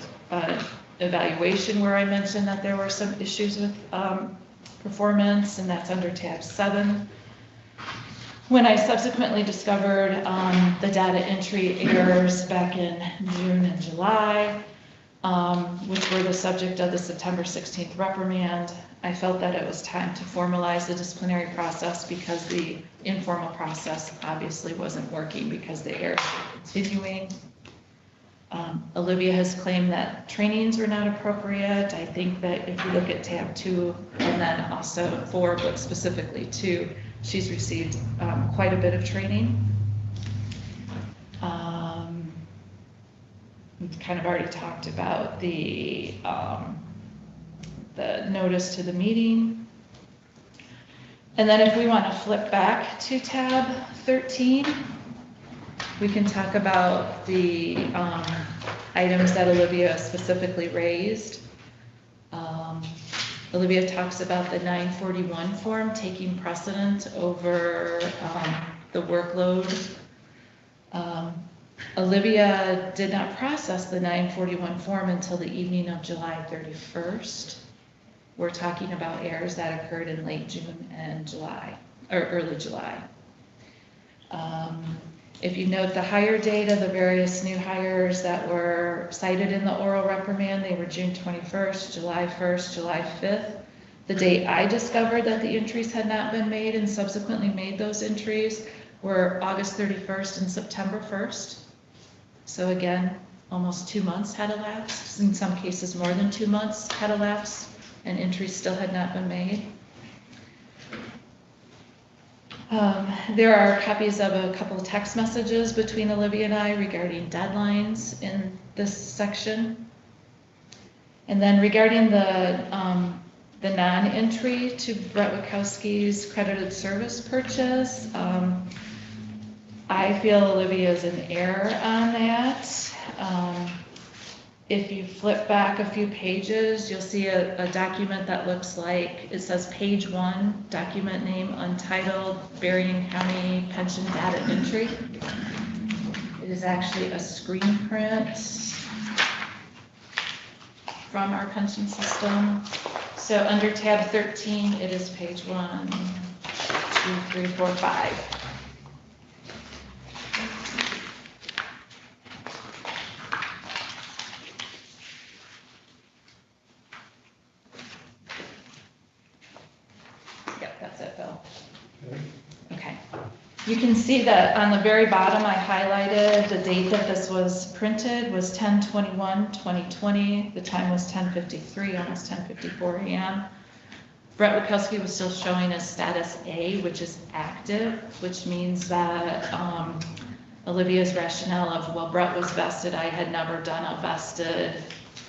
Speaker 4: evaluation where I mentioned that there were some issues with performance, and that's under tab 7. When I subsequently discovered the data entry errors back in June and July, which were the subject of the September 16th reprimand, I felt that it was time to formalize the disciplinary process because the informal process obviously wasn't working because the errors were continuing. Olivia has claimed that trainings were not appropriate. I think that if you look at tab 2 and then also 4, but specifically 2, she's received quite a bit of training. We've kind of already talked about the notice to the meeting. And then if we want to flip back to tab 13, we can talk about the items that Olivia specifically raised. Olivia talks about the 941 form taking precedent over the workload. Olivia did not process the 941 form until the evening of July 31st. We're talking about errors that occurred in late June and July, or early July. If you note the hire data, the various new hires that were cited in the oral reprimand, they were June 21st, July 1st, July 5th. The date I discovered that the entries had not been made and subsequently made those entries were August 31st and September 1st. So again, almost 2 months had elapsed. In some cases, more than 2 months had elapsed and entries still had not been made. There are copies of a couple of text messages between Olivia and I regarding deadlines in this section. And then regarding the non-entry to Brett Witkowski's credited service purchase, I feel Olivia is in error on that. If you flip back a few pages, you'll see a document that looks like, it says page 1, document name untitled, Berrien County pension data entry. It is actually a screen print from our pension system. So under tab 13, it is page 1, 2, 3, 4, 5. Yep, that's it, Bill. Okay. You can see that on the very bottom, I highlighted the date that this was printed was 10/21/2020. The time was 10:53, almost 10:54 a.m. Brett Witkowski was still showing as status A, which is active, which means that Olivia's rationale of, well, Brett was vested, I had never done a vested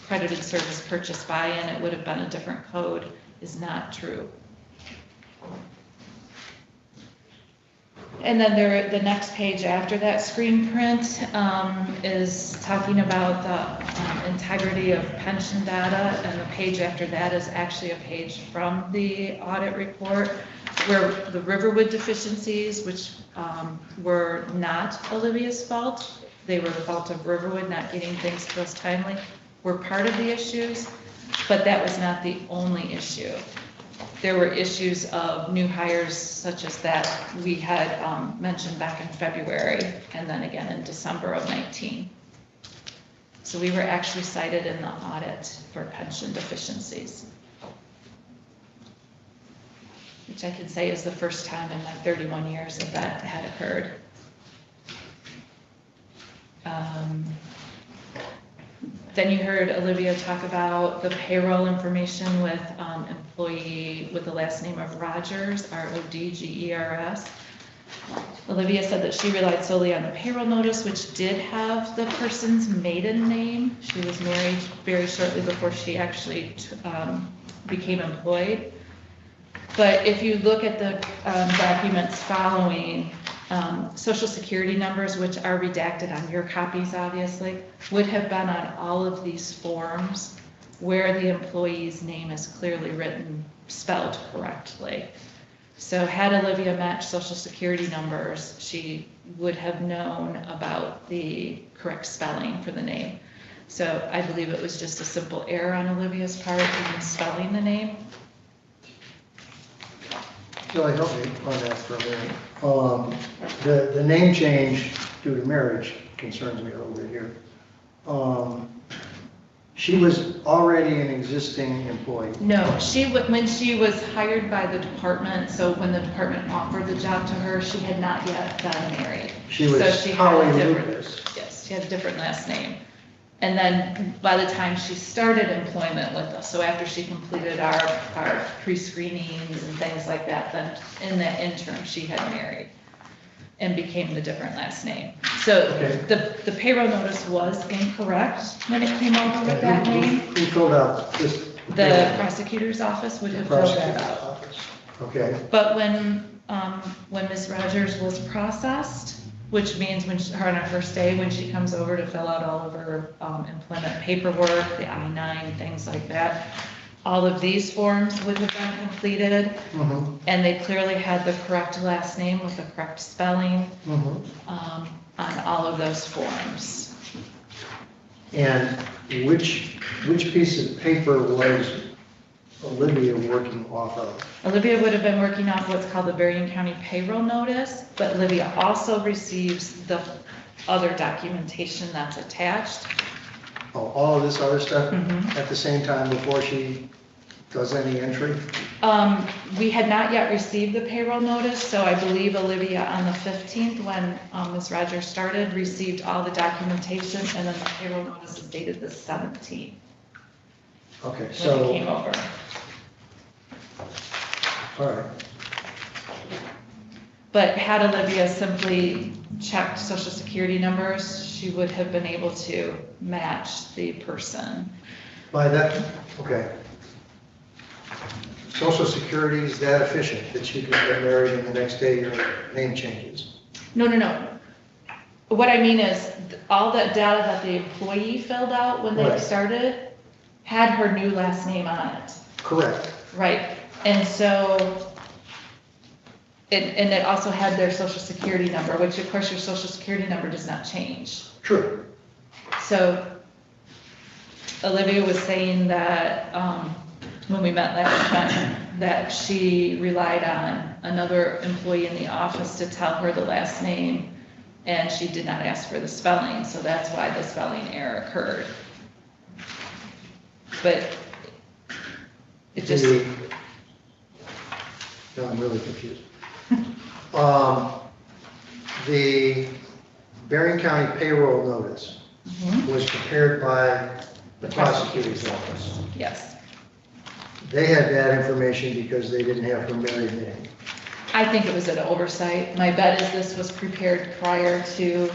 Speaker 4: credited service purchase buy-in, it would have been a different code, is not true. And then the next page after that screen print is talking about the integrity of pension data, and the page after that is actually a page from the audit report where the Riverwood deficiencies, which were not Olivia's fault, they were the fault of Riverwood not getting things to us timely, were part of the issues, but that was not the only issue. There were issues of new hires such as that we had mentioned back in February and then again in December of 19. So we were actually cited in the audit for pension deficiencies, which I can say is the first time in my 31 years that that had occurred. Then you heard Olivia talk about the payroll information with employee with the last name of Rogers, Rodgers. Olivia said that she relied solely on the payroll notice, which did have the person's maiden name. She was married very shortly before she actually became employed. But if you look at the documents following, Social Security numbers, which are redacted on your copies, obviously, would have been on all of these forms where the employee's name is clearly written, spelled correctly. So had Olivia matched Social Security numbers, she would have known about the correct spelling for the name. So I believe it was just a simple error on Olivia's part in spelling the name.
Speaker 1: Julie, help me on that for a minute. The name change due to marriage concerns me a little bit here. She was already an existing employee.
Speaker 4: No, when she was hired by the department, so when the department offered the job to her, she had not yet gotten married.
Speaker 1: She was
Speaker 4: so she
Speaker 1: Holly
Speaker 4: had a different,
Speaker 1: Lucas.
Speaker 4: yes, she had a different last name. And then by the time she started employment with us, so after she completed our pre-screenings and things like that, then in that interim, she had married and became the different last name. So
Speaker 1: Okay.
Speaker 4: the payroll notice was incorrect when it came over with that name.
Speaker 1: Who filled out this?
Speaker 4: The prosecutor's office would have filled that out.
Speaker 1: Office. Okay.
Speaker 4: But when Ms. Rogers was processed, which means when her on her first day, when she comes over to fill out all of her employment paperwork, the I-9, things like that, all of these forms would have been completed, and they clearly had the correct last name with the correct spelling on all of those forms.
Speaker 1: And which piece of paper was Olivia working off of?
Speaker 4: Olivia would have been working off what's called the Berrien County payroll notice, but Olivia also receives the other documentation that's attached.
Speaker 1: Oh, all of this other stuff at the same time before she does any entry?
Speaker 4: We had not yet received the payroll notice, so I believe Olivia on the 15th, when Ms. Rogers started, received all the documentation, and then the payroll notice is dated the 17th.
Speaker 1: Okay,
Speaker 4: When
Speaker 1: so.
Speaker 4: it came over.
Speaker 1: All right.
Speaker 4: But had Olivia simply checked social security numbers, she would have been able to match the person.
Speaker 1: By that, okay. Social Security is that efficient that you can get married and the next day your name changes?
Speaker 4: No, no, no. What I mean is, all that data that the employee filled out when they
Speaker 1: Right.
Speaker 4: started had her new last name on it,
Speaker 1: Correct.
Speaker 4: right? And so, and it also had their social security number, which of course your social security number does not change.
Speaker 1: True.
Speaker 4: So Olivia was saying that, when we met last time, that she relied on another employee in the office to tell her the last name, and she did not ask for the spelling, so that's why the spelling error occurred. But it just,
Speaker 1: No, I'm really confused. The Berrien County payroll notice was prepared by the prosecutor's office.
Speaker 4: yes.
Speaker 1: They had that information because they didn't have her married name.
Speaker 4: I think it was an oversight. My bet is this was prepared prior to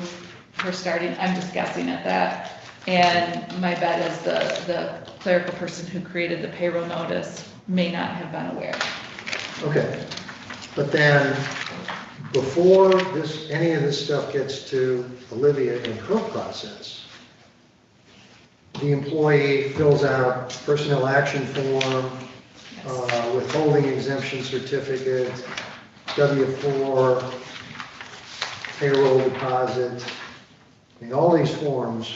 Speaker 4: her starting, I'm just guessing at that. And my bet is the clerical person who created the payroll notice may not have been aware.
Speaker 1: Okay, but then before this, any of this stuff gets to Olivia in her process, the employee fills out personnel action form, withholding exemption certificate, W-4, payroll deposit, I mean, all these forms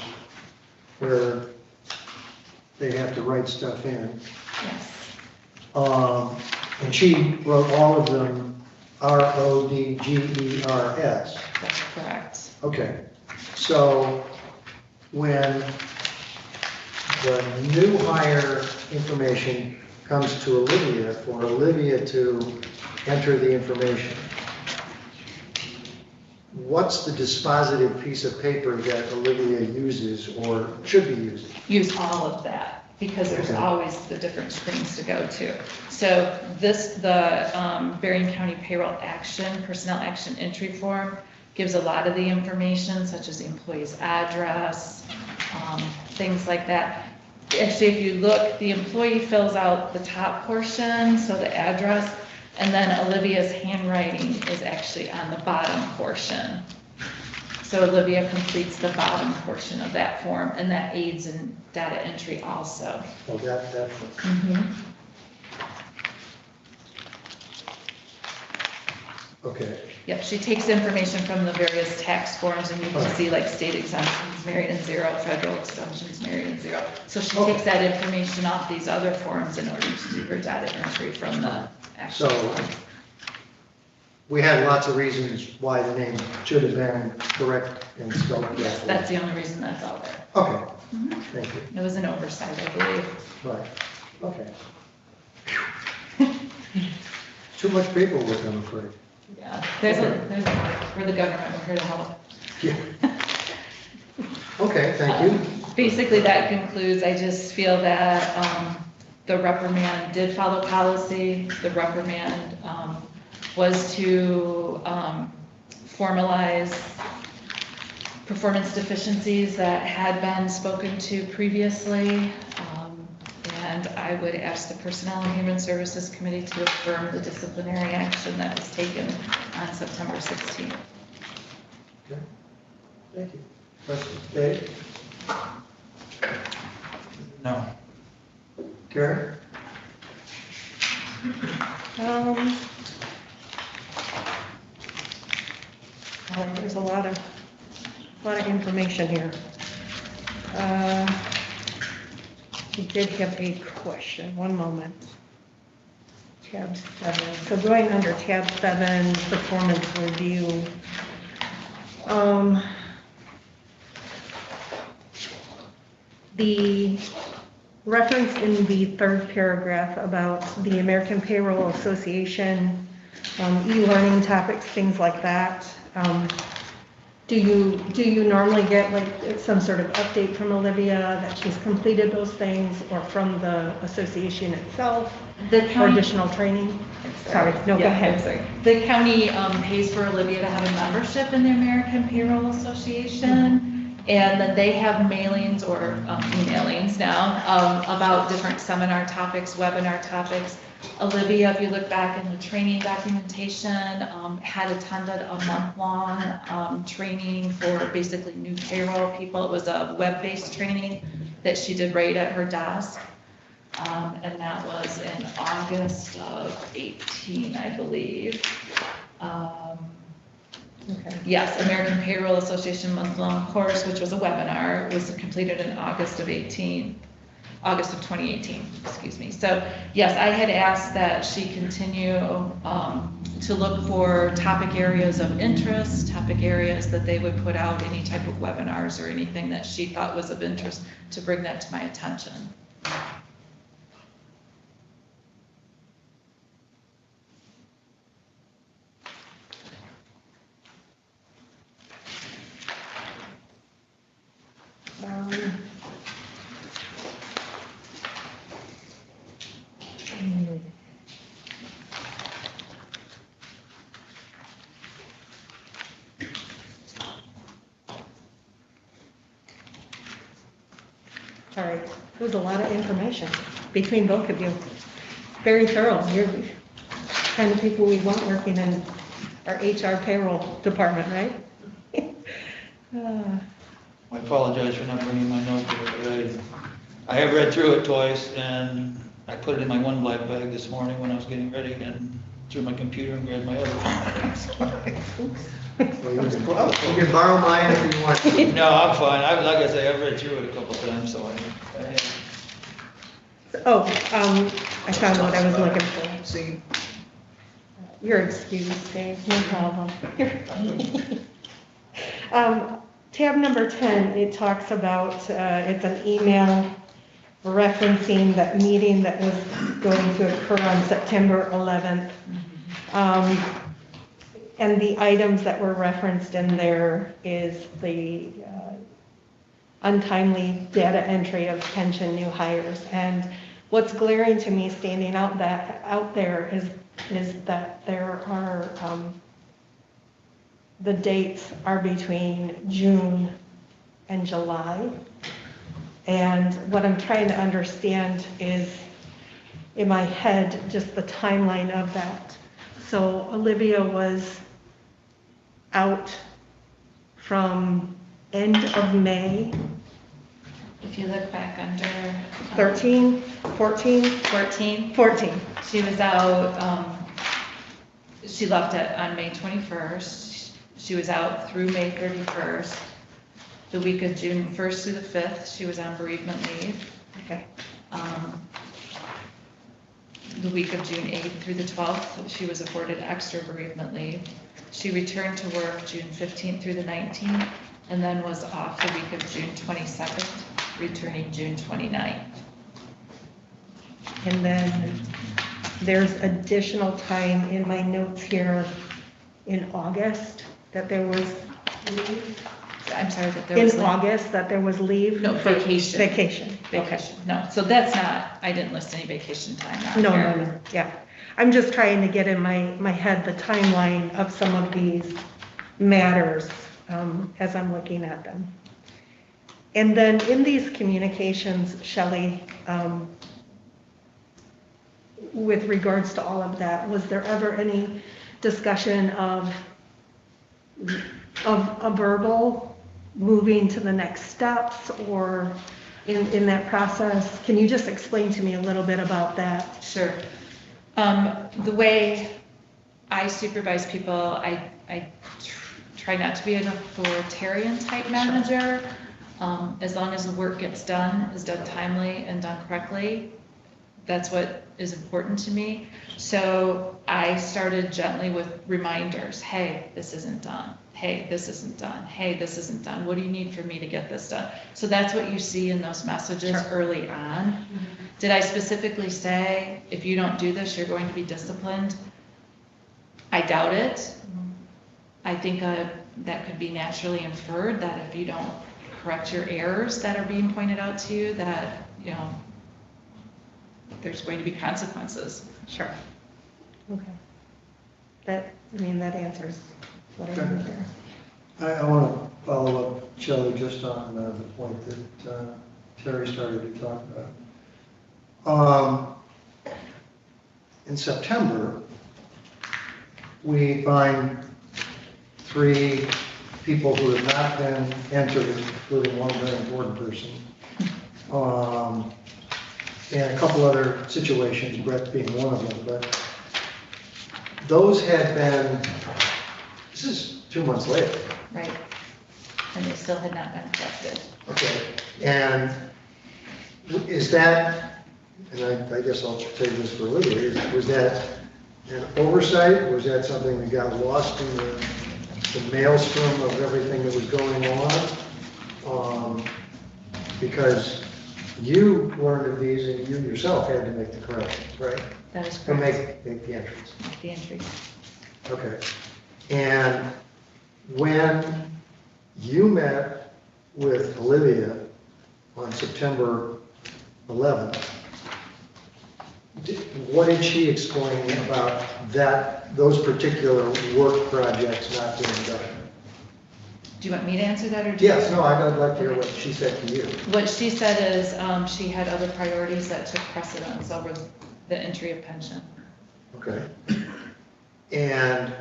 Speaker 1: where they have to write stuff in.
Speaker 4: Yes.
Speaker 1: And she wrote all of them RODGERS.
Speaker 4: That's correct.
Speaker 1: Okay, so when the new hire information comes to Olivia, for Olivia to enter the information, what's the dispositive piece of paper that Olivia uses or should be using?
Speaker 4: Use all of that, because there's
Speaker 1: Okay.
Speaker 4: always the different screens to go to. So the Berrien County Payroll Action, Personnel Action Entry Form gives a lot of the information, such as the employee's address, things like that. Actually, if you look, the employee fills out the top portion, so the address, and then Olivia's handwriting is actually on the bottom portion. So Olivia completes the bottom portion of that form, and that aids in data entry also.
Speaker 1: Oh, that, okay,
Speaker 4: Yep, she takes information from the various tax forms, and you can see like state exemptions, married and zero, federal exemptions, married and zero. So she takes that information off these other forms in order to do her data entry from the actual
Speaker 1: So-
Speaker 4: form.
Speaker 1: we had lots of reasons why the name should have been correct and spelled correctly.
Speaker 4: Yes, that's the only reason that's out there.
Speaker 1: Okay, thank you.
Speaker 4: It was an oversight, I believe.
Speaker 1: Right, okay. Too much paperwork, I'm afraid.
Speaker 4: Yeah, we're the government, we're here to help.
Speaker 1: Yeah. Okay, thank you.
Speaker 4: Basically, that concludes, I just feel that the reprimand did follow policy. The reprimand was to formalize performance deficiencies that had been spoken to previously. And I would ask the Personnel and Human Services Committee to affirm the disciplinary action that was taken on September 16th.
Speaker 1: Okay, thank you. Questions, Dave?
Speaker 5: No.
Speaker 1: Karen?
Speaker 3: There's a lot of information here. We did have a question, one moment. Tab 7, so going under tab 7, performance review. The reference in the third paragraph about the American Payroll Association, e-learning topics, things like that. Do you normally get like some sort of update from Olivia that she's completed those things, or from the association itself,
Speaker 4: The
Speaker 3: or
Speaker 4: county,
Speaker 3: additional training? Sorry, no, go
Speaker 4: Yeah,
Speaker 3: ahead.
Speaker 4: I'm sorry. The county pays for Olivia to have a membership in the American Payroll Association. And then they have mailings or emailings now about different seminar topics, webinar topics. Olivia, if you look back in the training documentation, had attended a month-long training for basically new payroll people. It was a web-based training that she did right at her desk. And that was in August of 18, I believe.
Speaker 3: Okay.
Speaker 4: Yes, American Payroll Association month-long course, which was a webinar, was completed in August of 2018, excuse me. So yes, I had asked that she continue to look for topic areas of interest, topic areas that they would put out, any type of webinars or anything that she thought was of interest, to bring that to my attention.
Speaker 3: All right, it was a lot of information between both of you. Very thorough. You're the kind of people we want working in our HR payroll department, right?
Speaker 5: I apologize for not bringing my notebook, but I have read through it twice, and I put it in my one black bag this morning when I was getting ready, and threw my computer and grabbed my other one.
Speaker 1: You can borrow mine if you want.
Speaker 5: No, I'm fine. Like I say, I've read through it a couple times, so
Speaker 3: Oh, I found what I was looking for.
Speaker 1: See,
Speaker 3: You're excused, Dave, no problem. Tab number 10, it talks about, it's an email referencing that meeting that was going to occur on September 11th. And the items that were referenced in there is the untimely data entry of pension new hires. And what's glaring to me standing out there is that there are, the dates are between June and July. And what I'm trying to understand is, in my head, just the timeline of that. So Olivia was out from end of May,
Speaker 4: If you look back under
Speaker 3: 13, 14,
Speaker 4: 14,
Speaker 3: 14.
Speaker 4: she was out, she left it on May 21st. She was out through May 31st. The week of June 1st through the 5th, she was on bereavement leave.
Speaker 3: Okay.
Speaker 4: The week of June 8th through the 12th, she was afforded extra bereavement leave. She returned to work June 15th through the 19th, and then was off the week of June 22nd, returning June 29th.
Speaker 3: And then there's additional time in my notes here in August that there was leave.
Speaker 4: I'm sorry that there was.
Speaker 3: In August, that there was leave?
Speaker 4: No,
Speaker 3: for-
Speaker 4: vacation.
Speaker 3: Vacation.
Speaker 4: Vacation, no, so that's not, I didn't list any vacation time on
Speaker 3: No,
Speaker 4: here.
Speaker 3: no, yeah. I'm just trying to get in my head the timeline of some of these matters as I'm looking at them. And then in these communications, Shelley, with regards to all of that, was there ever any discussion of a verbal moving to the next steps, or in that process? Can you just explain to me a little bit about that?
Speaker 4: Sure. The way I supervise people, I try not to be an authoritarian type manager. As long as the work gets done, is done timely and done correctly, that's what is important to me. So I started gently with reminders. Hey, this isn't done. Hey, this isn't done. Hey, this isn't done. What do you need for me to get this done? So that's what you see in those messages early on. Mm-hmm. Did I specifically say, if you don't do this, you're going to be disciplined? I doubt it. Mm-hmm. I think that could be naturally inferred, that if you don't correct your errors that are being pointed out to you, that, you know, there's going to be consequences.
Speaker 3: Sure. Okay. That answers what I need there.
Speaker 1: I want to follow up, Shelley, just on the point that Terry started to talk about. In September, we find 3 people who have not been entered, including one very important person, and a couple other situations, Brett being one of them, but those had been, this is 2 months later.
Speaker 4: Right. And they still had not been corrected.
Speaker 1: Okay, and is that, and I guess I'll say this for Olivia, was that an oversight? Was that something that got lost in the maelstrom of everything that was going on? Because you learned of these and you yourself had to make the corrections, right?
Speaker 4: That is
Speaker 1: To
Speaker 4: correct.
Speaker 1: make the entries.
Speaker 4: The entry.
Speaker 1: Okay. And when you met with Olivia on September 11th, what did she explain about those particular work projects not being done?
Speaker 4: Do you want me to answer that, or do you?
Speaker 1: Yes, no, I'd like to hear what she said to you.
Speaker 4: What she said is, she had other priorities that took precedence over the entry of pension.
Speaker 1: Okay. And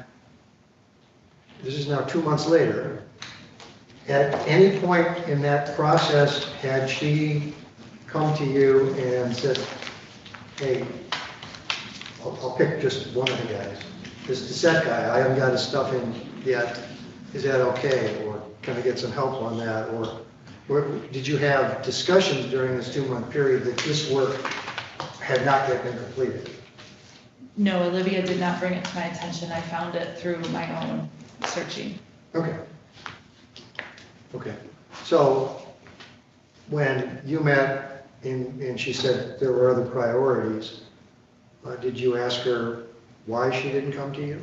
Speaker 1: this is now 2 months later. At any point in that process, had she come to you and said, hey, I'll pick just one of the guys, this Dissett guy, I haven't got his stuff in yet, is that okay? Or can I get some help on that? Or did you have discussions during this 2-month period that this work had not yet been completed?
Speaker 4: No, Olivia did not bring it to my attention. I found it through my own searching.
Speaker 1: Okay. Okay. So when you met and she said there were other priorities, did you ask her why she didn't come to you?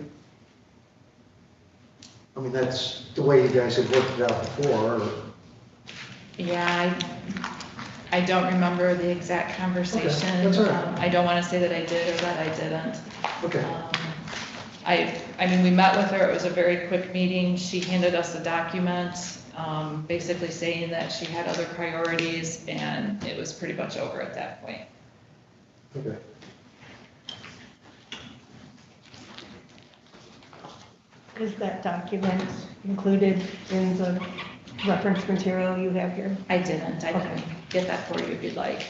Speaker 1: I mean, that's the way you guys had worked it out before. Or...
Speaker 4: Yeah, I don't remember the exact conversation.
Speaker 1: Okay, that's all right.
Speaker 4: I don't want to say that I did or that I didn't.
Speaker 1: Okay.
Speaker 4: I mean, we met with her. It was a very quick meeting. She handed us a document, basically saying that she had other priorities, and it was pretty much over at that point.
Speaker 1: Okay.
Speaker 3: Is that document included in the reference material you have here?
Speaker 4: I didn't. I
Speaker 3: Okay.
Speaker 4: can get that for you if you'd like.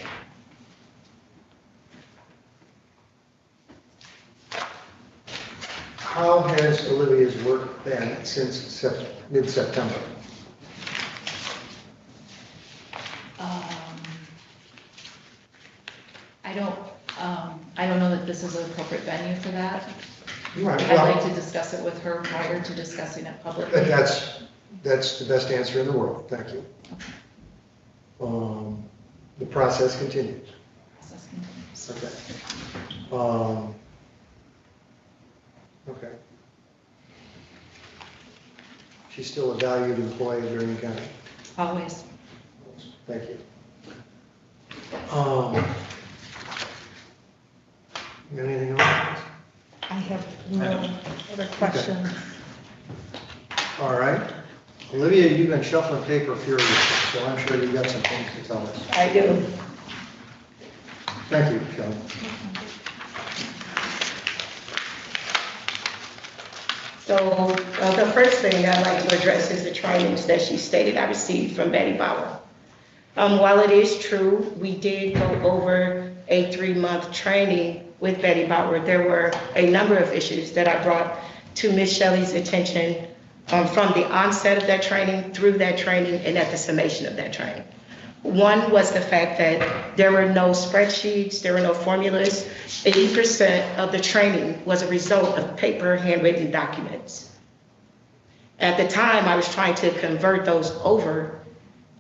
Speaker 1: How has Olivia's work been since mid-September?
Speaker 4: I don't know that this is an appropriate venue for that.
Speaker 1: Right.
Speaker 4: I'd like to discuss it with her prior to discussing it publicly.
Speaker 1: That's the best answer in the world. Thank you. The process continues.
Speaker 4: Process continues.
Speaker 1: Okay. Okay. She's still a valued employee of Green County.
Speaker 4: Always.
Speaker 1: Thank you. Anything else?
Speaker 3: I have no other questions.
Speaker 1: All right. Olivia, you've been shuffling paper furiously, so I'm sure you've got some things to tell us.
Speaker 2: I do.
Speaker 1: Thank you, Kelly.
Speaker 2: So the first thing I'd like to address is the trainings that she stated I received from Betty Bauer. While it is true, we did go over a 3-month training with Betty Bauer. There were a number of issues that I brought to Ms. Shelley's attention from the onset of that training, through that training, and at the summation of that training. One was the fact that there were no spreadsheets, there were no formulas. 80% of the training was a result of paper handwritten documents. At the time, I was trying to convert those over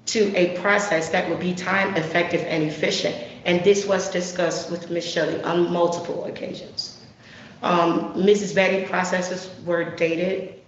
Speaker 2: to a process that would be time effective and efficient. And this was discussed with Ms. Shelley on multiple occasions. Mrs. Betty processes were dated.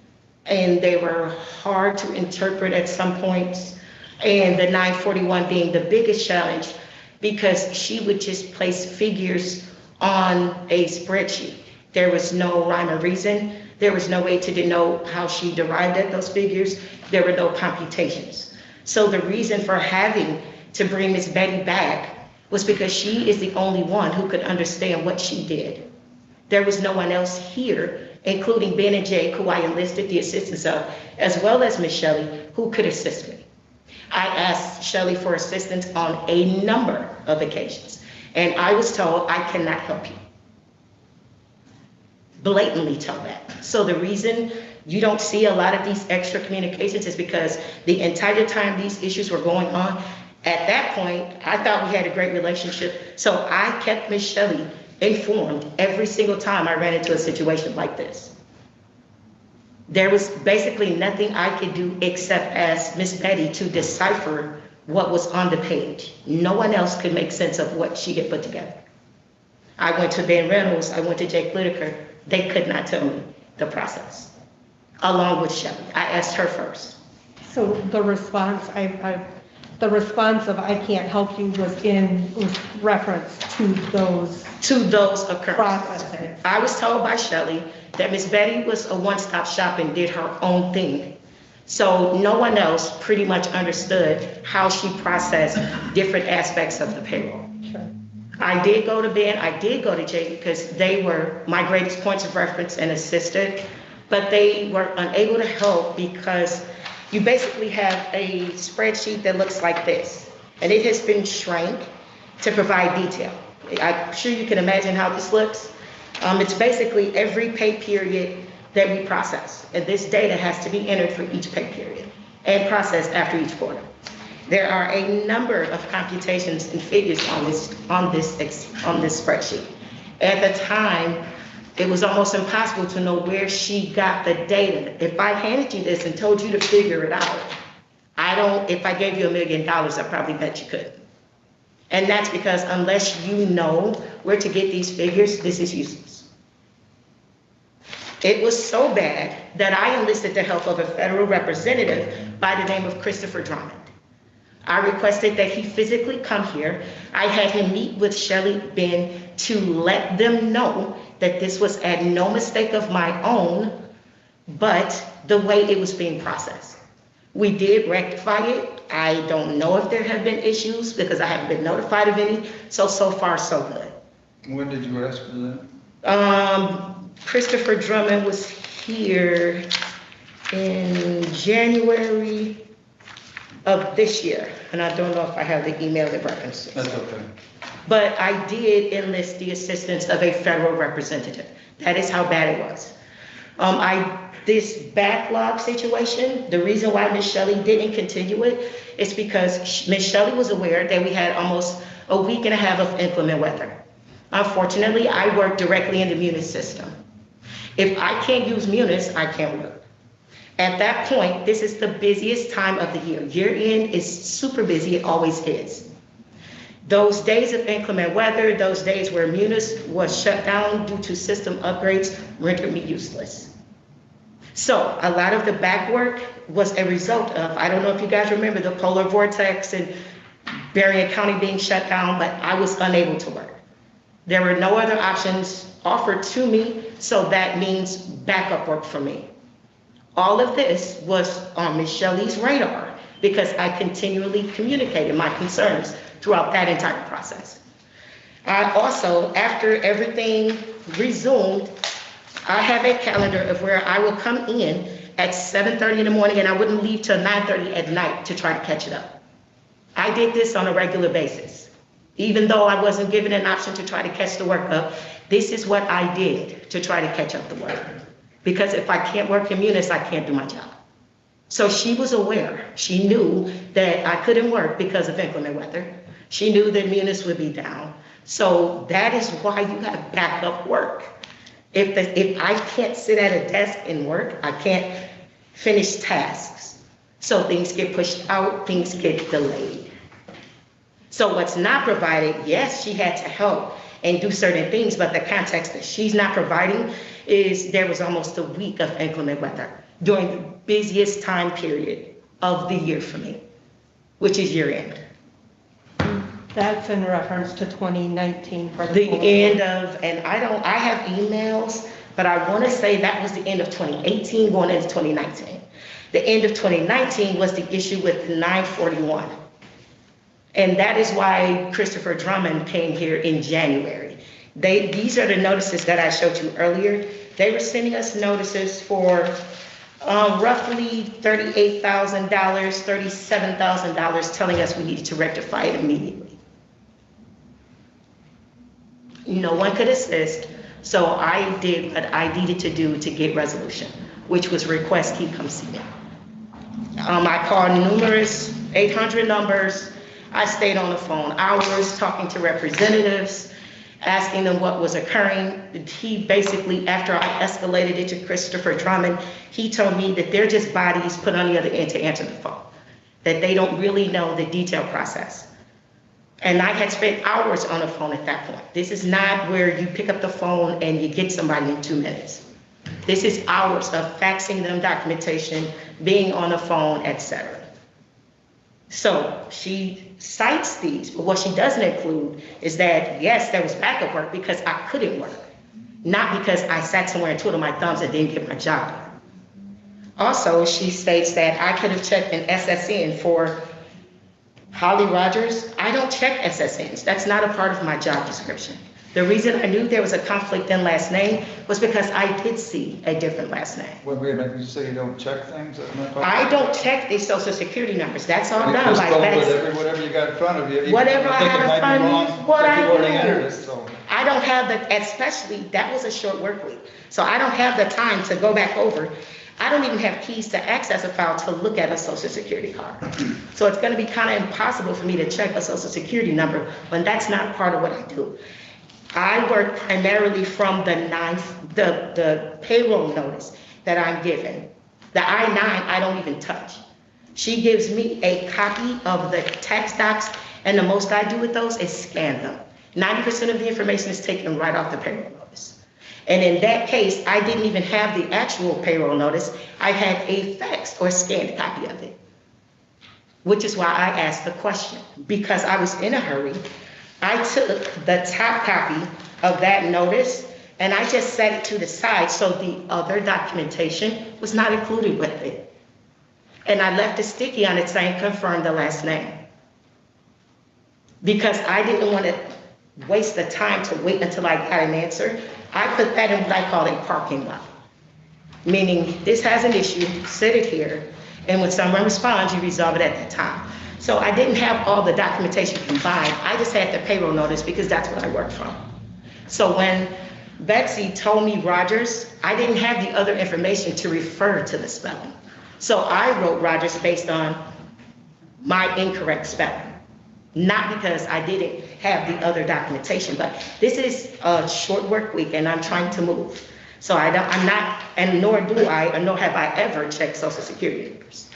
Speaker 2: and they were hard to interpret at some points. And the 941 being the biggest challenge because she would just place figures on a spreadsheet. There was no rhyme or reason. There was no way to denote how she derived at those figures. There were no computations. So the reason for having to bring Miss Betty back was because she is the only one who could understand what she did. There was no one else here, including Ben and Jake, who I enlisted the assistance of, as well as Miss Shelley, who could assist me. I asked Shelley for assistance on a number of occasions, and I was told I cannot help you. Blatantly told that. So the reason you don't see a lot of these extra communications is because the entire time these issues were going on, at that point, I thought we had a great relationship. So I kept Miss Shelley informed every single time I ran into a situation like this. There was basically nothing I could do except ask Miss Betty to decipher what was on the page. No one else could make sense of what she had put together. I went to Ben Reynolds, I went to Jake Whitaker. They could not tell me the process, along with Shelley. I asked her first.
Speaker 3: So the response, the response of I can't help you was in reference to those
Speaker 2: occurrences.
Speaker 3: processes.
Speaker 2: I was told by Shelley that Miss Betty was a one-stop shop and did her own thing. So no one else pretty much understood how she processed different aspects of the payroll.
Speaker 3: Sure.
Speaker 2: I did go to Ben, I did go to Jake because they were my greatest points of reference and assisted, but they were unable to help because you basically have a spreadsheet that looks like this, and it has been shrank to provide detail. I'm sure you can imagine how this looks. It's basically every pay period that we process, and this data has to be entered for each pay period and processed after each quarter. There are a number of computations and figures on this spreadsheet. At the time, it was almost impossible to know where she got the data. If I handed you this and told you to figure it out, if I gave you $1 million, I probably bet you couldn't. And that's because unless you know where to get these figures, this is useless. It was so bad that I enlisted the help of a federal representative by the name of Christopher Drummond. I requested that he physically come here. I had him meet with Shelley, Ben, to let them know that this was at no mistake of my own, but the way it was being processed. We did rectify it. I don't know if there have been issues because I haven't been notified of any. So far, so good.
Speaker 5: When did you ask for that?
Speaker 2: Christopher Drummond was here in January of this year, and I don't know if I have the email that references.
Speaker 5: That's okay.
Speaker 2: But I did enlist the assistance of a federal representative. That is how bad it was. This backlog situation, the reason why Ms. Shelley didn't continue it is because Ms. Shelley was aware that we had almost a week and a half of inclement weather. Unfortunately, I work directly in the Munis system. If I can't use Munis, I can't work. At that point, this is the busiest time of the year. Year end is super busy, it always is. Those days of inclement weather, those days where Munis was shut down due to system upgrades rendered me useless. So a lot of the back work was a result of, I don't know if you guys remember the polar vortex and Berrien County being shut down, but I was unable to work. There were no other options offered to me, so that means backup work for me. All of this was on Ms. Shelley's radar because I continually communicated my concerns throughout that entire process. I also, after everything resumed, I have a calendar of where I will come in at 7:30 in the morning and I wouldn't leave till 9:30 at night to try to catch it up. I did this on a regular basis. Even though I wasn't given an option to try to catch the work up, this is what I did to try to catch up the work. Because if I can't work in Munis, I can't do my job. So she was aware. She knew that I couldn't work because of inclement weather. She knew that Munis would be down. So that is why you have backup work. If I can't sit at a desk and work, I can't finish tasks. So things get pushed out, things get delayed. So what's not provided, yes, she had to help and do certain things, but the context that she's not providing is there was almost a week of inclement weather. during the busiest time period of the year for me, which is year end.
Speaker 3: That's in reference to 2019 for the.
Speaker 2: The
Speaker 3: full
Speaker 2: end
Speaker 3: report.
Speaker 2: of, and I have emails, but I want to say that was the end of 2018 going into 2019. The end of 2019 was the issue with 941. And that is why Christopher Drummond came here in January. These are the notices that I showed you earlier. They were sending us notices for roughly $38,000, $37,000, telling us we needed to rectify it immediately. No one could assist, so I did what I needed to do to get resolution, which was request he come see me. I called numerous 800 numbers. I stayed on the phone hours talking to representatives, asking them what was occurring. He basically, after I escalated it to Christopher Drummond, he told me that they're just bodies put on the other end to answer the phone, that they don't really know the detailed process. And I had spent hours on the phone at that point. This is not where you pick up the phone and you get somebody in 2 minutes. This is hours of faxing them documentation, being on the phone, etc. So she cites these, but what she doesn't include is that, yes, there was backup work because I couldn't work, not because I sat somewhere and twiddled my thumbs and didn't get my job done. Also, she states that I could have checked an SSN for Holly Rogers. I don't check SSNs. That's not a part of my job description. The reason I knew there was a conflict in last name was because I did see a different last name.
Speaker 5: Wait a minute, you say you don't check things?
Speaker 2: I don't check the social security numbers. That's all
Speaker 5: You
Speaker 2: done
Speaker 5: just
Speaker 2: by
Speaker 5: go with
Speaker 2: Betsy.
Speaker 5: whatever you got in front of you.
Speaker 2: Whatever I
Speaker 5: think it
Speaker 2: have in
Speaker 5: might be
Speaker 2: front of me,
Speaker 5: wrong,
Speaker 2: what
Speaker 5: like
Speaker 2: I
Speaker 5: you've already entered it,
Speaker 2: use.
Speaker 5: so.
Speaker 2: I don't have the, especially, that was a short work week. So I don't have the time to go back over. I don't even have keys to access a file to look at a social security card. So it's gonna be kind of impossible for me to check a social security number when that's not part of what I do. I work primarily from the payroll notice that I'm given. The I-9, I don't even touch. She gives me a copy of the tax docs, and the most I do with those is scan them. 90% of the information is taken right off the payroll notice. And in that case, I didn't even have the actual payroll notice. I had a faxed or scanned copy of it, which is why I asked the question, because I was in a hurry. I took the top copy of that notice and I just set it to the side so the other documentation was not included with it. And I left a sticky on it saying confirm the last name. Because I didn't want to waste the time to wait until I got an answer. I put that in what I call a parking lot. Meaning this has an issue, sit it here, and when someone responds, you resolve it at that time. So I didn't have all the documentation combined. I just had the payroll notice because that's what I work from. So when Betsy told me Rogers, I didn't have the other information to refer to the spelling. So I wrote Rogers based on my incorrect spelling, not because I didn't have the other documentation, but this is a short work week and I'm trying to move. So I'm not, and nor do I, or nor have I ever checked social security numbers.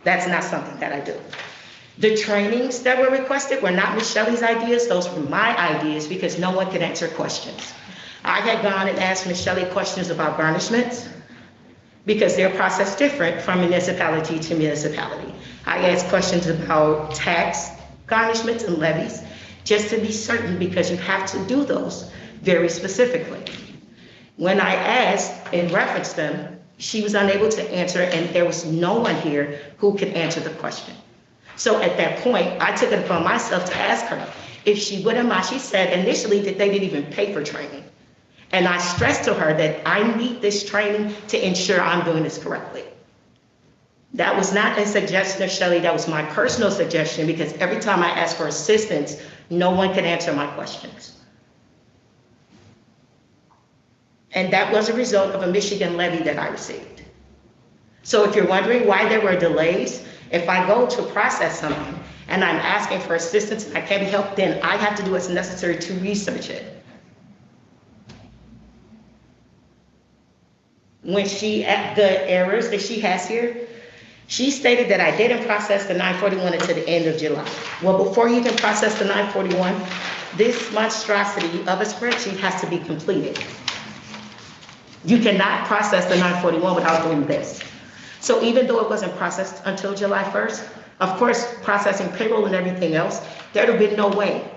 Speaker 2: That's not something that I do. The trainings that were requested were not Ms. Shelley's ideas, those were my ideas because no one could answer questions. I had gone and asked Ms. Shelley questions about garnishments because they're processed different from municipality to municipality. I asked questions about tax garnishments and levies just to be certain because you have to do those very specifically. When I asked and referenced them, she was unable to answer and there was no one here who could answer the question. So at that point, I took it upon myself to ask her if she wouldn't mind. She said initially that they didn't even pay for training. And I stressed to her that I need this training to ensure I'm doing this correctly. That was not a suggestion of Shelley, that was my personal suggestion because every time I asked for assistance, no one could answer my questions. And that was a result of a Michigan levy that I received. So if you're wondering why there were delays, if I go to process something and I'm asking for assistance and I can't be helped, then I have to do what's necessary to research it. When the errors that she has here, she stated that I didn't process the 941 until the end of July. Well, before you can process the 941, this monstrosity of a spreadsheet has to be completed. You cannot process the 941 without doing this. So even though it wasn't processed until July 1st, of course, processing payroll and everything else, there'd have been no way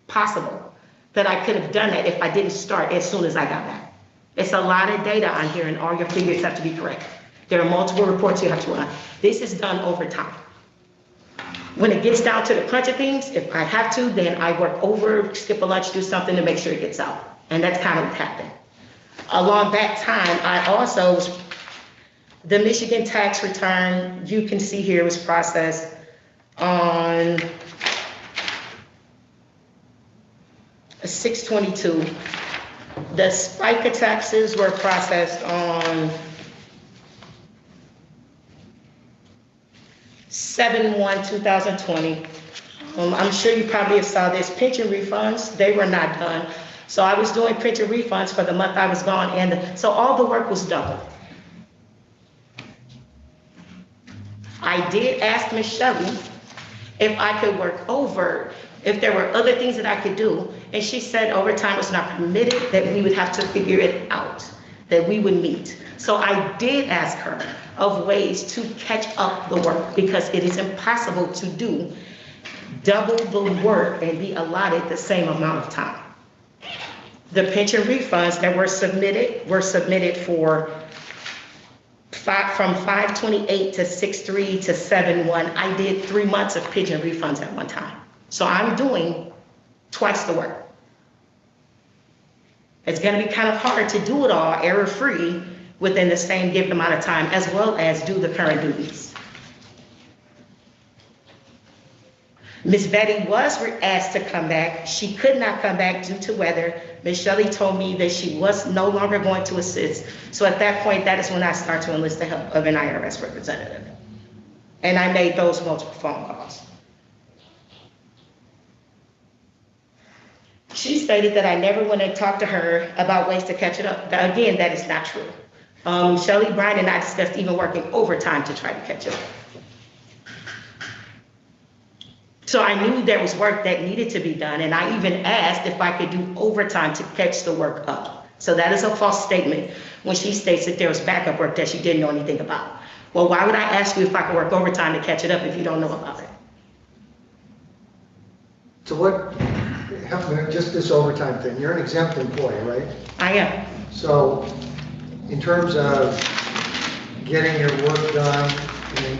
Speaker 2: possible that I could have done that if I didn't start as soon as I got back. It's a lot of data on here and all your figures have to be correct. There are multiple reports you have to run. This is done over time. When it gets down to the crunch of things, if I have to, then I work over, skip a lunch, do something to make sure it gets out. And that's kind of what happened. Along that time, I also, the Michigan tax return, you can see here, was processed on 6/22. The FICA taxes were processed on 7/1/2020. I'm sure you probably have saw this. Pension refunds, they were not done. So I was doing pension refunds for the month I was gone, and so all the work was doubled. I did ask Ms. Shelley if I could work over, if there were other things that I could do, and she said overtime was not permitted, that we would have to figure it out, that we would meet. So I did ask her of ways to catch up the work, because it is impossible to do double the work and be allotted the same amount of time. The pension refunds that were submitted for from 5/28 to 6/3 to 7/1. I did 3 months of pension refunds at one time. So I'm doing twice the work. It's gonna be kind of hard to do it all error-free within the same given amount of time, as well as do the current duties. Ms. Betty was asked to come back. She could not come back due to weather. Ms. Shelley told me that she was no longer going to assist. So at that point, that is when I started to enlist the help of an IRS representative. And I made those multiple phone calls. She stated that I never went and talked to her about ways to catch it up. Again, that is not true. Shelley, Brian, and I discussed even working overtime to try to catch up. So I knew there was work that needed to be done, and I even asked if I could do overtime to catch the work up. So that is a false statement when she states that there was backup work that she didn't know anything about. Well, why would I ask you if I could work overtime to catch it up if you don't know about it?
Speaker 1: So what, help me, just this overtime thing, you're an exempt employee, right?
Speaker 2: I am.
Speaker 1: So in terms of getting your work done, I mean,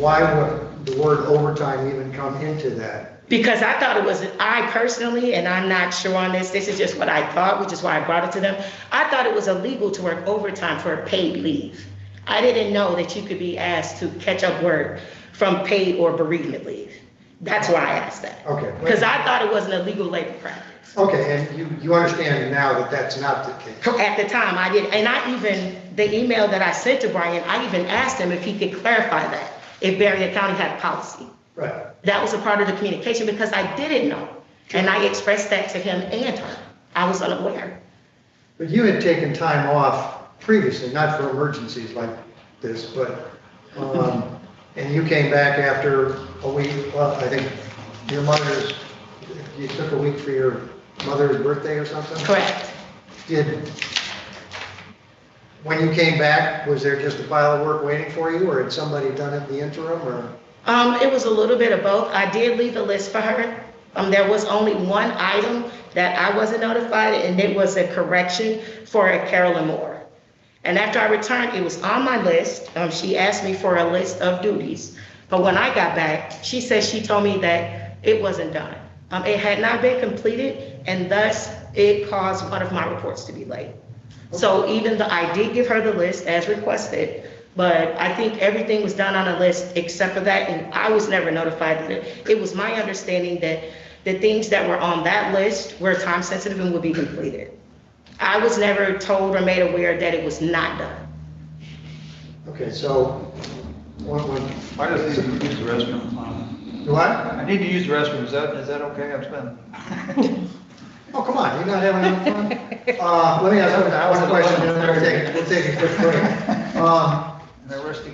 Speaker 1: why would the word overtime even come into that?
Speaker 2: Because I thought it was, I personally, and I'm not sure on this is just what I thought, which is why I brought it to them. I thought it was illegal to work overtime for a paid leave. I didn't know that you could be asked to catch up work from paid or bereavement leave. That's why I asked that.
Speaker 1: Okay.
Speaker 2: Because I thought it was an illegal labor practice.
Speaker 1: Okay, and you understand now that that's not the case?
Speaker 2: At the time, I did, and I even, the email that I sent to Brian, I even asked him if he could clarify that, if Berrien County had a policy.
Speaker 1: Right.
Speaker 2: That was a part of the communication because I didn't know. And I expressed that to him and her. I was unaware.
Speaker 1: But you had taken time off previously, not for emergencies like this, but, and you came back after a week, well, I think your mother's, you took a week for your mother's birthday or something?
Speaker 2: Correct.
Speaker 1: When you came back, was there just a pile of work waiting for you, or had somebody done it in the interim, or?
Speaker 2: It was a little bit of both. I did leave a list for her. There was only one item that I wasn't notified, and it was a correction for a Carolyn Moore. And after I returned, it was on my list. She asked me for a list of duties. But when I got back, she said she told me that it wasn't done. It had not been completed, and thus it caused one of my reports to be late. So even though I did give her the list as requested, but I think everything was done on a list except for that, and I was never notified that it was my understanding that the things that were on that list were time sensitive and would be completed. I was never told or made aware that it was not done.
Speaker 1: Okay, so
Speaker 5: I just need to use the restroom.
Speaker 1: what?
Speaker 5: I need to use the restroom. Is that okay? I've spent.
Speaker 1: Oh, come on, you're not having enough fun? Let me ask one question, and then we'll take a quick break.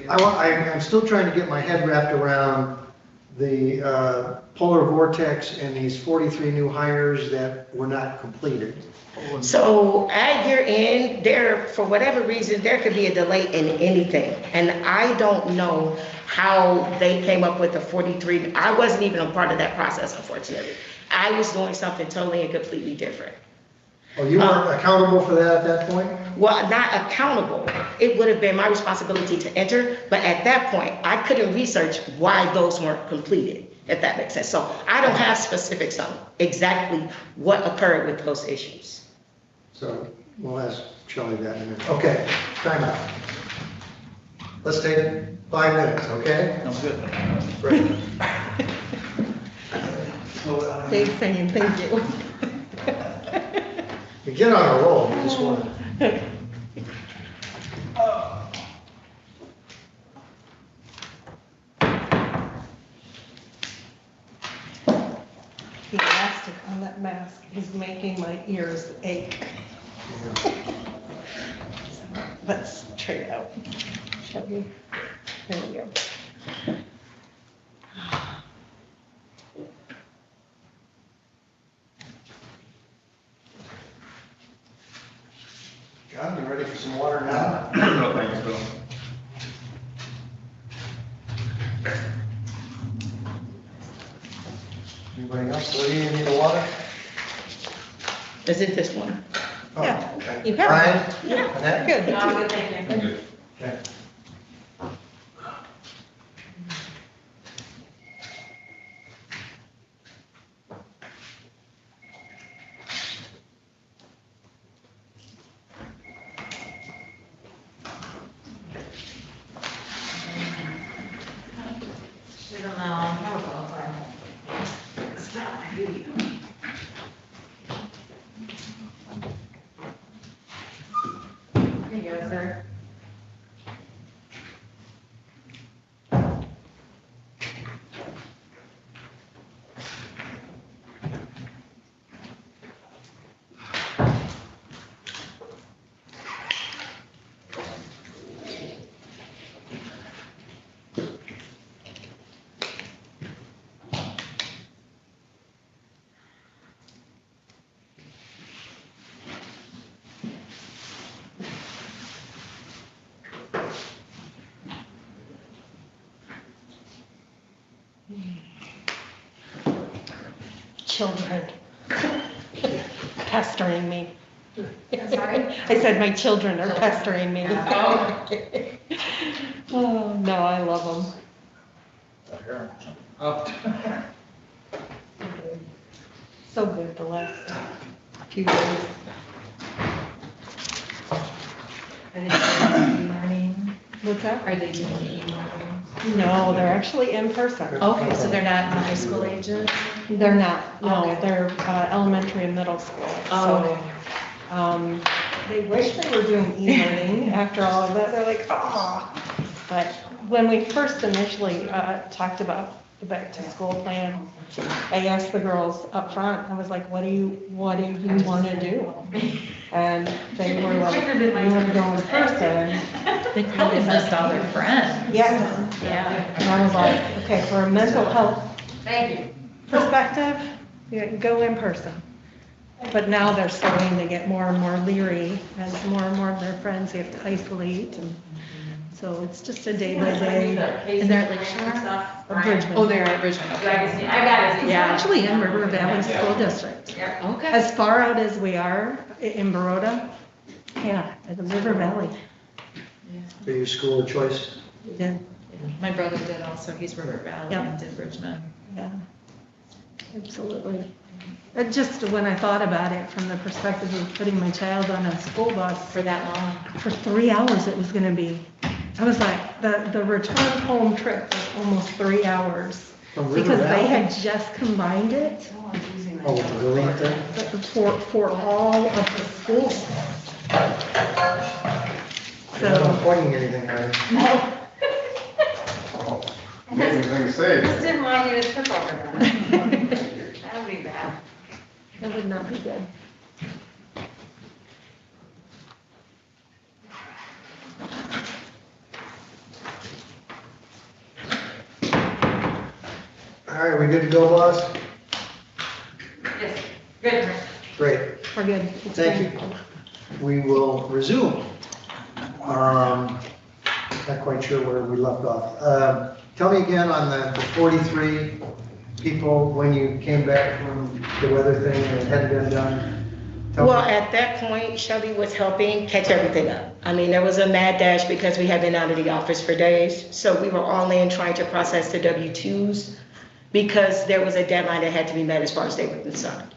Speaker 1: I'm still trying to get my head wrapped around the polar vortex and these 43 new hires that were not completed.
Speaker 2: So at year end, there, for whatever reason, there could be a delay in anything. And I don't know how they came up with the 43. I wasn't even a part of that process, unfortunately. I was doing something totally and completely different.
Speaker 1: Oh, you weren't accountable for that at that point?
Speaker 2: Well, not accountable. It would have been my responsibility to enter, but at that point, I couldn't research why those weren't completed, if that makes sense. So I don't have specifics on exactly what occurred with those issues.
Speaker 1: So we'll ask Shelley that in a minute. Okay, time out. Let's take 5 minutes, okay?
Speaker 5: Sounds good.
Speaker 1: Great.
Speaker 3: Dave's saying thank you.
Speaker 1: We get on a roll, we just want to.
Speaker 3: The elastic on that mask is making my ears ache. Let's try it out. Shall we? There we go.
Speaker 1: John, you ready for some water now?
Speaker 6: No, thanks, Bill.
Speaker 1: Anybody else? Lydia, you need a water?
Speaker 2: Is it this one?
Speaker 1: Oh,
Speaker 3: Yeah,
Speaker 1: okay.
Speaker 3: you have
Speaker 1: Brian?
Speaker 3: one. Yeah.
Speaker 1: Annette?
Speaker 3: Good.
Speaker 6: I'm good.
Speaker 1: Okay.
Speaker 3: Children pestering me.
Speaker 7: Sorry?
Speaker 3: I said my children are pestering me. Oh, no, I love them. So good the last few days.
Speaker 7: Are they doing e-learning?
Speaker 3: What's that?
Speaker 7: Are they doing e-learning?
Speaker 3: No, they're actually in person.
Speaker 7: Okay, so they're not in high school ages?
Speaker 3: They're not, no,
Speaker 7: Okay.
Speaker 3: they're elementary and middle school.
Speaker 7: Oh.
Speaker 3: So, they wish they were doing e-learning after all of that. They're like, oh. But when we first initially talked about the back to school plan, I asked the girls up front, I was like, what do you want to do? And they were like, we want to go in person.
Speaker 7: They probably missed all their friends.
Speaker 3: Yeah.
Speaker 7: Yeah.
Speaker 3: And I was like, okay, for a mental health perspective, yeah, go in person. But now they're starting to get more and more leery as more and more of their friends have to isolate. And so it's just a day by day.
Speaker 7: And they're at Lakeshore?
Speaker 3: Or Bridgman.
Speaker 7: Oh, they're at Bridgman, okay.
Speaker 3: It's
Speaker 7: Yeah.
Speaker 3: actually in River Valley School District.
Speaker 7: Okay.
Speaker 3: As far out as we are in Baroda, yeah, at the River Valley.
Speaker 1: Are you school of choice?
Speaker 3: Yeah,
Speaker 7: My brother did also, he's River Valley
Speaker 3: Yep.
Speaker 7: and did Bridgman.
Speaker 3: yeah, absolutely. Just when I thought about it from the perspective of putting my child on a school bus
Speaker 7: For that long.
Speaker 3: for 3 hours it was gonna be. I was like, the return home trip was almost 3 hours.
Speaker 1: From River
Speaker 3: Because they
Speaker 1: Valley?
Speaker 3: had just combined it
Speaker 1: Oh, with the building up there?
Speaker 3: for all of the schools.
Speaker 1: You're not
Speaker 3: So,
Speaker 1: pointing anything, right?
Speaker 6: Amazing thing to say.
Speaker 8: Just didn't want you to trip over that. That would be bad.
Speaker 3: that would not be good.
Speaker 1: All right, we good to go, boss?
Speaker 8: Yes, good.
Speaker 1: Great,
Speaker 3: We're good. It's
Speaker 1: thank
Speaker 3: fine.
Speaker 1: you. We will resume. Not quite sure where we left off. Tell me again on the 43 people, when you came back from the weather thing and it hadn't been done. Tell
Speaker 2: Well,
Speaker 1: me.
Speaker 2: at that point, Shelby was helping catch everything up. I mean, there was a mad dash because we had been out of the office for days. So we were all in trying to process the W-2s because there was a deadline that had to be met as far as they were concerned.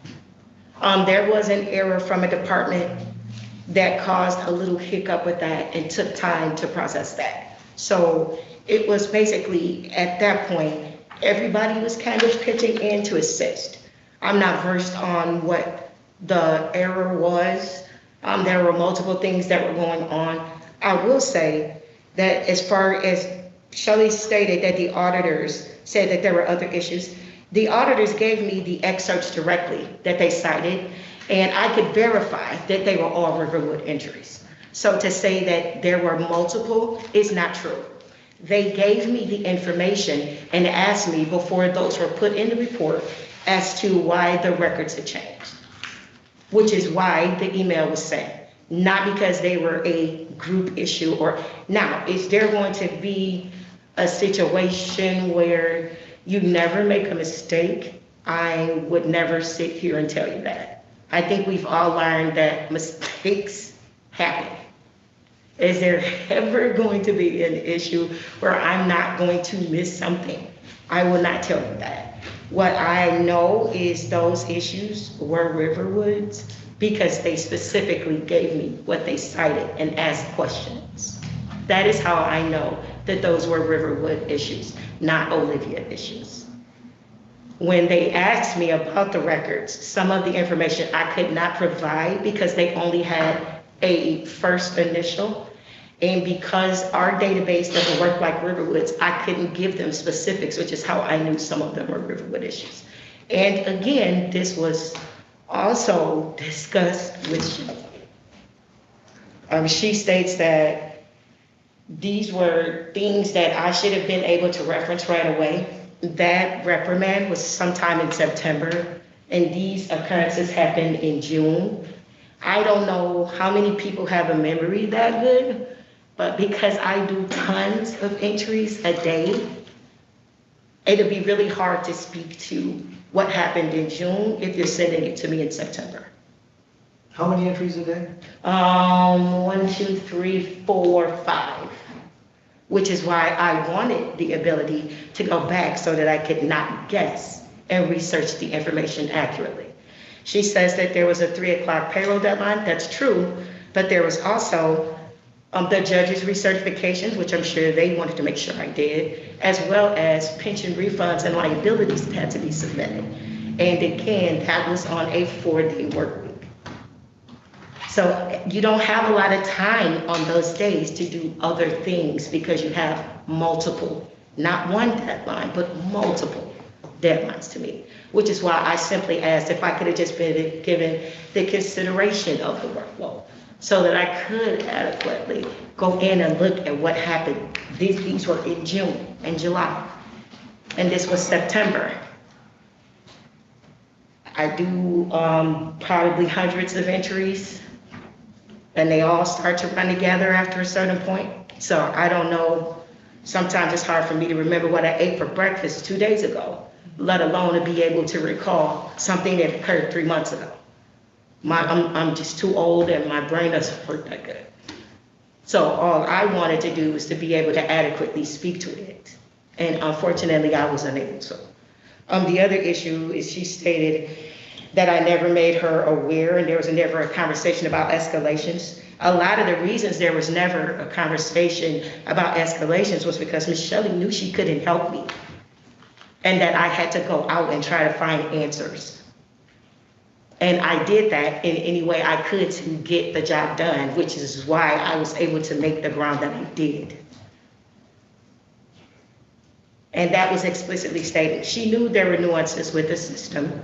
Speaker 2: There was an error from a department that caused a little hiccup with that and took time to process that. So it was basically, at that point, everybody was kind of pitching in to assist. I'm not versed on what the error was. There were multiple things that were going on. I will say that as far as Shelley stated that the auditors said that there were other issues, the auditors gave me the excerpts directly that they cited, and I could verify that they were all Riverwood injuries. So to say that there were multiple is not true. They gave me the information and asked me before those were put in the report as to why the records had changed, which is why the email was sent, not because they were a group issue. Or now, is there going to be a situation where you never make a mistake? I would never sit here and tell you that. I think we've all learned that mistakes happen. Is there ever going to be an issue where I'm not going to miss something? I will not tell you that. What I know is those issues were Riverwoods because they specifically gave me what they cited and asked questions. That is how I know that those were Riverwood issues, not Olivia issues. When they asked me about the records, some of the information I could not provide because they only had a first initial. And because our database doesn't work like Riverwood's, I couldn't give them specifics, which is how I knew some of them were Riverwood issues. And again, this was also discussed with Shelley. She states that these were things that I should have been able to reference right away. That reprimand was sometime in September, and these occurrences happened in June. I don't know how many people have a memory that good, but because I do tons of entries a day, it'll be really hard to speak to what happened in June if you're sending it to me in September.
Speaker 1: How many entries a day?
Speaker 2: 1, 2, 3, 4, 5, which is why I wanted the ability to go back so that I could not guess and research the information accurately. She says that there was a 3 o'clock payroll deadline. That's true, but there was also the judges' recertifications, which I'm sure they wanted to make sure I did, as well as pension refunds and liabilities that had to be submitted. And again, that was on a 4-day work week. So you don't have a lot of time on those days to do other things because you have multiple, not one deadline, but multiple deadlines to meet, which is why I simply asked if I could have just been given the consideration of the workload so that I could adequately go in and look at what happened. These were in June and July, and this was September. I do probably hundreds of entries, and they all start to run together after a certain point. So I don't know, sometimes it's hard for me to remember what I ate for breakfast 2 days ago, let alone to be able to recall something that occurred 3 months ago. I'm just too old and my brain doesn't work that good. So all I wanted to do was to be able to adequately speak to it. And unfortunately, I was unable to. The other issue is she stated that I never made her aware and there was never a conversation about escalations. A lot of the reasons there was never a conversation about escalations was because Ms. Shelley knew she couldn't help me and that I had to go out and try to find answers. And I did that in any way I could to get the job done, which is why I was able to make the ground that I did. And that was explicitly stated. She knew there were nuances with the system.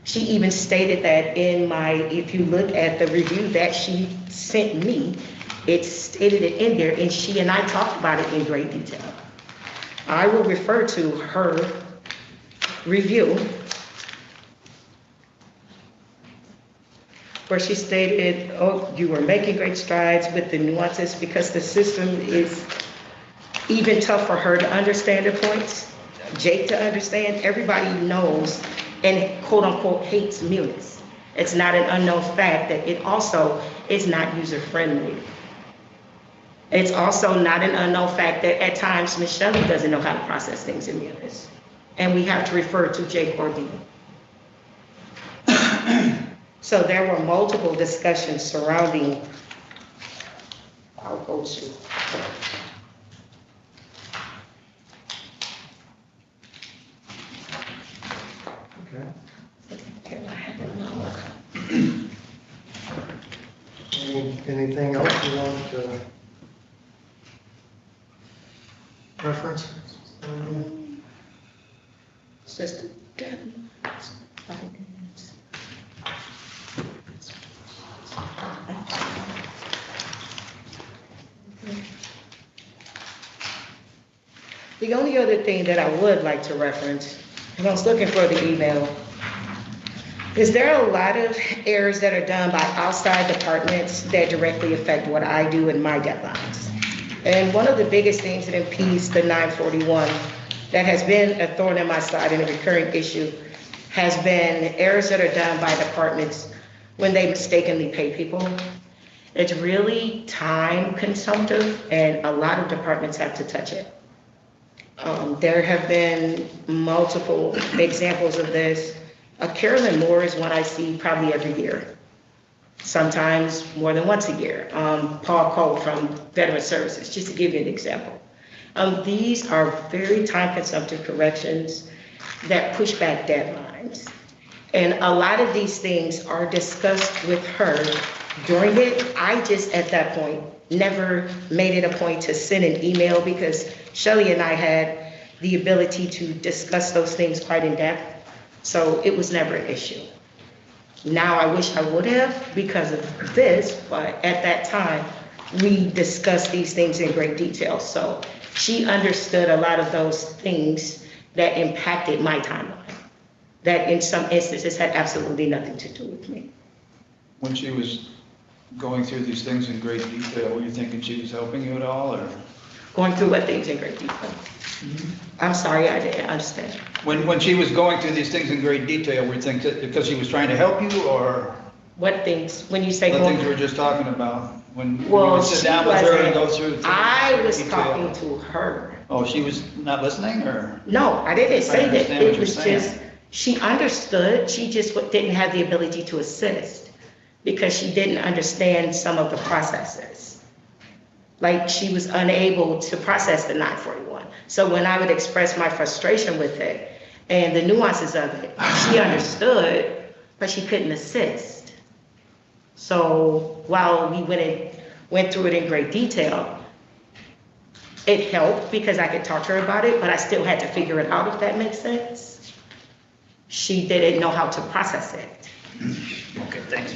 Speaker 2: She even stated that in if you look at the review that she sent me, it stated it in there, and she and I talked about it in great detail. I will refer to her review where she stated, oh, you were making great strides with the nuances because the system is even tough for her to understand the points, Jake to understand. Everybody knows and quote unquote hates Munis. It's not an unknown fact that it also is not user friendly. It's also not an unknown fact that at times Ms. Shelley doesn't know how to process things in Munis. And we have to refer to Jake or B. So there were multiple discussions surrounding, I'll go to.
Speaker 1: Okay.
Speaker 2: Here, I have it now.
Speaker 1: Anything else you want to reference?
Speaker 2: It's just a deadline. 5 minutes. The only other thing that I would like to reference, and I was looking for the email, is there are a lot of errors that are done by outside departments that directly affect what I do and my deadlines. And one of the biggest things that impedes the 941 that has been a thorn in my side and a recurring issue has been errors that are done by departments when they mistakenly pay people. It's really time consumptive and a lot of departments have to touch it. There have been multiple examples of this. Carolyn Moore is one I see probably every year, sometimes more than once a year. Paul Cole from Veteran Services, just to give you an example. These are very time-consumptive corrections that push back deadlines. And a lot of these things are discussed with her during it. I just, at that point, never made it a point to send an email because Shelley and I had the ability to discuss those things quite in depth. So it was never an issue. Now I wish I would have because of this, but at that time, we discussed these things in great detail. So she understood a lot of those things that impacted my timeline, that in some instances had absolutely nothing to do with me.
Speaker 5: When she was going through these things in great detail, were you thinking she was helping you at all, or?
Speaker 2: Going through what things in great detail? I'm sorry, I didn't understand.
Speaker 5: When she was going through these things in great detail, were you thinking because she was trying to help you, or?
Speaker 2: What things, when you say
Speaker 5: The
Speaker 2: going?
Speaker 5: things we were just talking about, when you
Speaker 2: Well,
Speaker 5: would sit
Speaker 2: she
Speaker 5: down with her and
Speaker 2: wasn't.
Speaker 5: go through. things
Speaker 2: I
Speaker 5: in
Speaker 2: was
Speaker 5: detail.
Speaker 2: talking to her.
Speaker 5: Oh, she was not listening, or?
Speaker 2: No, I didn't say that.
Speaker 5: understand what
Speaker 2: It
Speaker 5: you're
Speaker 2: was
Speaker 5: saying.
Speaker 2: just, she understood, she just didn't have the ability to assist because she didn't understand some of the processes. Like she was unable to process the 941. So when I would express my frustration with it and the nuances of it, she understood, but she couldn't assist. So while we went through it in great detail, it helped because I could talk to her about it, but I still had to figure it out, if that makes sense. She didn't know how to process it.
Speaker 5: Okay, thanks.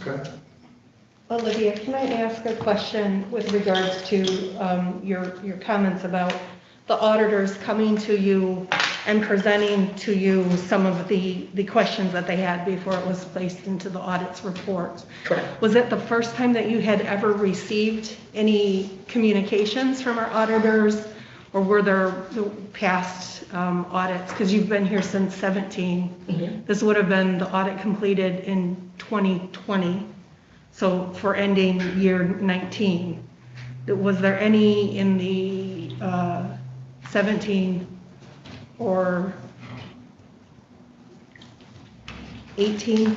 Speaker 1: Okay.
Speaker 3: Olivia, can I ask a question with regards to your comments about the auditors coming to you and presenting to you some of the questions that they had before it was placed into the audit's report?
Speaker 2: Correct.
Speaker 3: Was it the first time that you had ever received any communications from our auditors, or were there past audits? Because you've been here since 17.
Speaker 2: Mhm.
Speaker 3: This would have been the audit completed in 2020. So for ending year 19, was there any in the 17 or 18?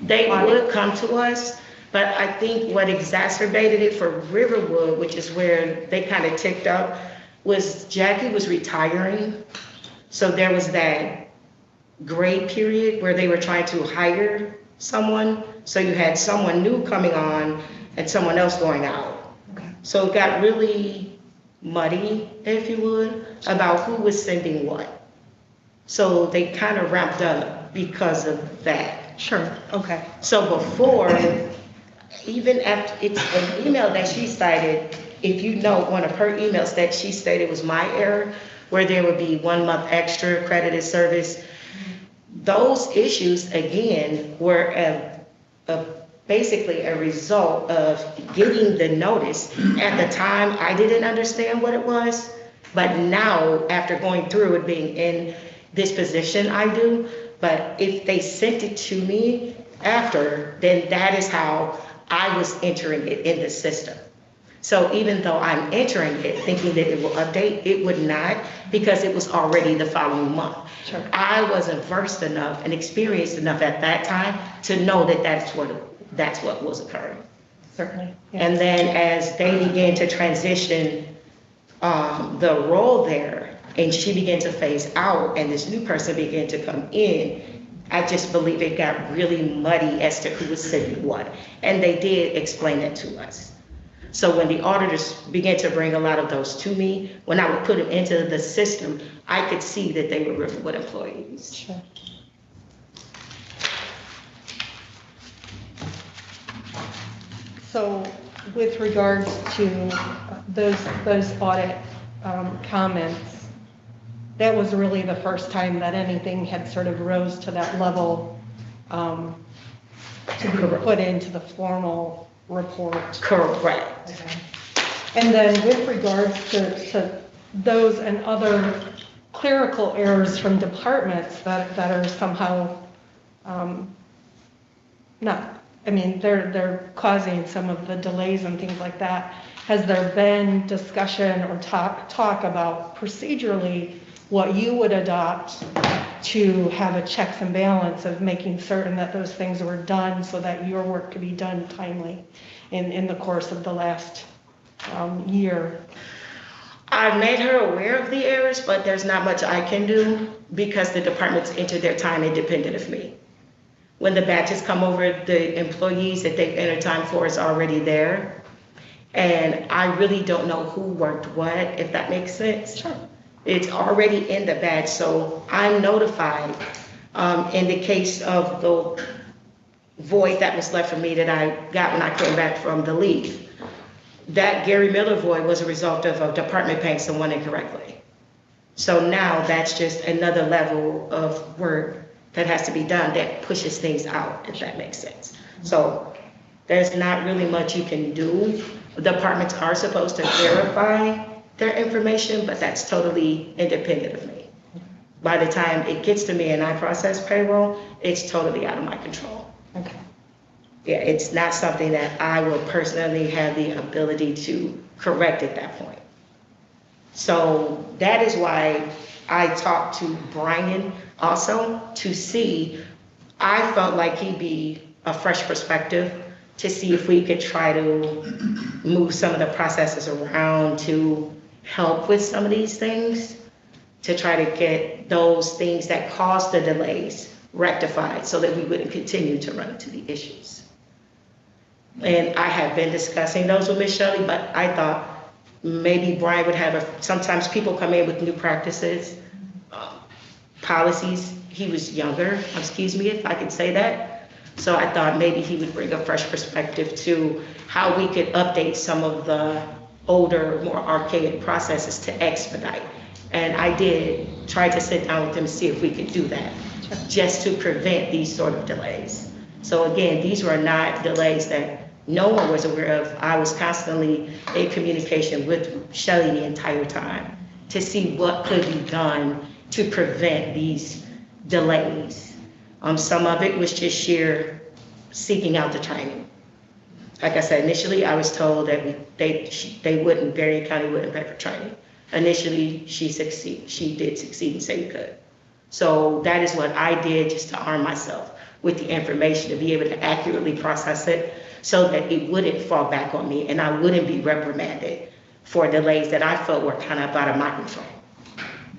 Speaker 2: They would come to us, but I think what exacerbated it for Riverwood, which is where they kind of ticked up, was Jackie was retiring. So there was that gray period where they were trying to hire someone. So you had someone new coming on and someone else going out.
Speaker 3: Okay.
Speaker 2: So it got really muddy, if you would, about who was sending what. So they kind of ramped up because of that.
Speaker 3: Sure, okay.
Speaker 2: So before, even after, it's an email that she cited if you note, one of her emails that she stated was my error, where there would be 1 month extra accredited service. Those issues, again, were basically a result of getting the notice. At the time, I didn't understand what it was, but now, after going through it, being in this position, I do. But if they sent it to me after, then that is how I was entering it in the system. So even though I'm entering it thinking that it will update, it would not, because it was already the following month.
Speaker 3: Sure.
Speaker 2: I wasn't versed enough and experienced enough at that time to know that that's what was occurring.
Speaker 3: Certainly. Yeah.
Speaker 2: And then as they began to transition the role there, and she began to phase out, and this new person began to come in, I just believe it got really muddy as to who was sitting what. And they did explain it to us. So when the auditors began to bring a lot of those to me, when I would put them into the system, I could see that they were Riverwood employees.
Speaker 3: Sure. So with regards to those audit comments, that was really the first time that anything had sort of rose to that level to be put into the formal report.
Speaker 2: Correct.
Speaker 3: And then with regards to those and other clerical errors from departments that are somehow they're causing some of the delays and things like that. Has there been discussion or talk about procedurally what you would adopt to have a checks and balance of making certain that those things were done so that your work could be done timely in the course of the last year?
Speaker 2: I made her aware of the errors, but there's not much I can do because the departments enter their time independent of me. When the batches come over, the employees that they've entered time for is already there. And I really don't know who worked what, if that makes sense.
Speaker 3: Sure.
Speaker 2: It's already in the batch, so I'm notified in the case of the void that was left for me that I got when I came back from the leave. That Gary Miller void was a result of a department paying someone incorrectly. So now that's just another level of work that has to be done that pushes things out, if that makes sense. So there's not really much you can do. Departments are supposed to verify their information, but that's totally independent of me. By the time it gets to me and I process payroll, it's totally out of my control.
Speaker 3: Okay.
Speaker 2: Yeah, it's not something that I will personally have the ability to correct at that point. So that is why I talked to Brian also to see, I felt like he'd be a fresh perspective to see if we could try to move some of the processes around to help with some of these things, to try to get those things that caused the delays rectified so that we wouldn't continue to run into the issues. And I have been discussing those with Ms. Shelley, but I thought maybe Brian would have sometimes people come in with new practices, policies. He was younger, excuse me if I could say that. So I thought maybe he would bring a fresh perspective to how we could update some of the older, more archaic processes to expedite. And I did try to sit down with him to see if we could do that, just to prevent these sort of delays. So again, these were not delays that no one was aware of. I was constantly in communication with Shelley the entire time to see what could be done to prevent these delays. Some of it was just sheer seeking out the training. Like I said, initially I was told that Berrien County wouldn't pay for training. Initially, she did succeed and say we could. So that is what I did just to arm myself with the information to be able to accurately process it so that it wouldn't fall back on me and I wouldn't be reprimanded for delays that I felt were kind of out of my control,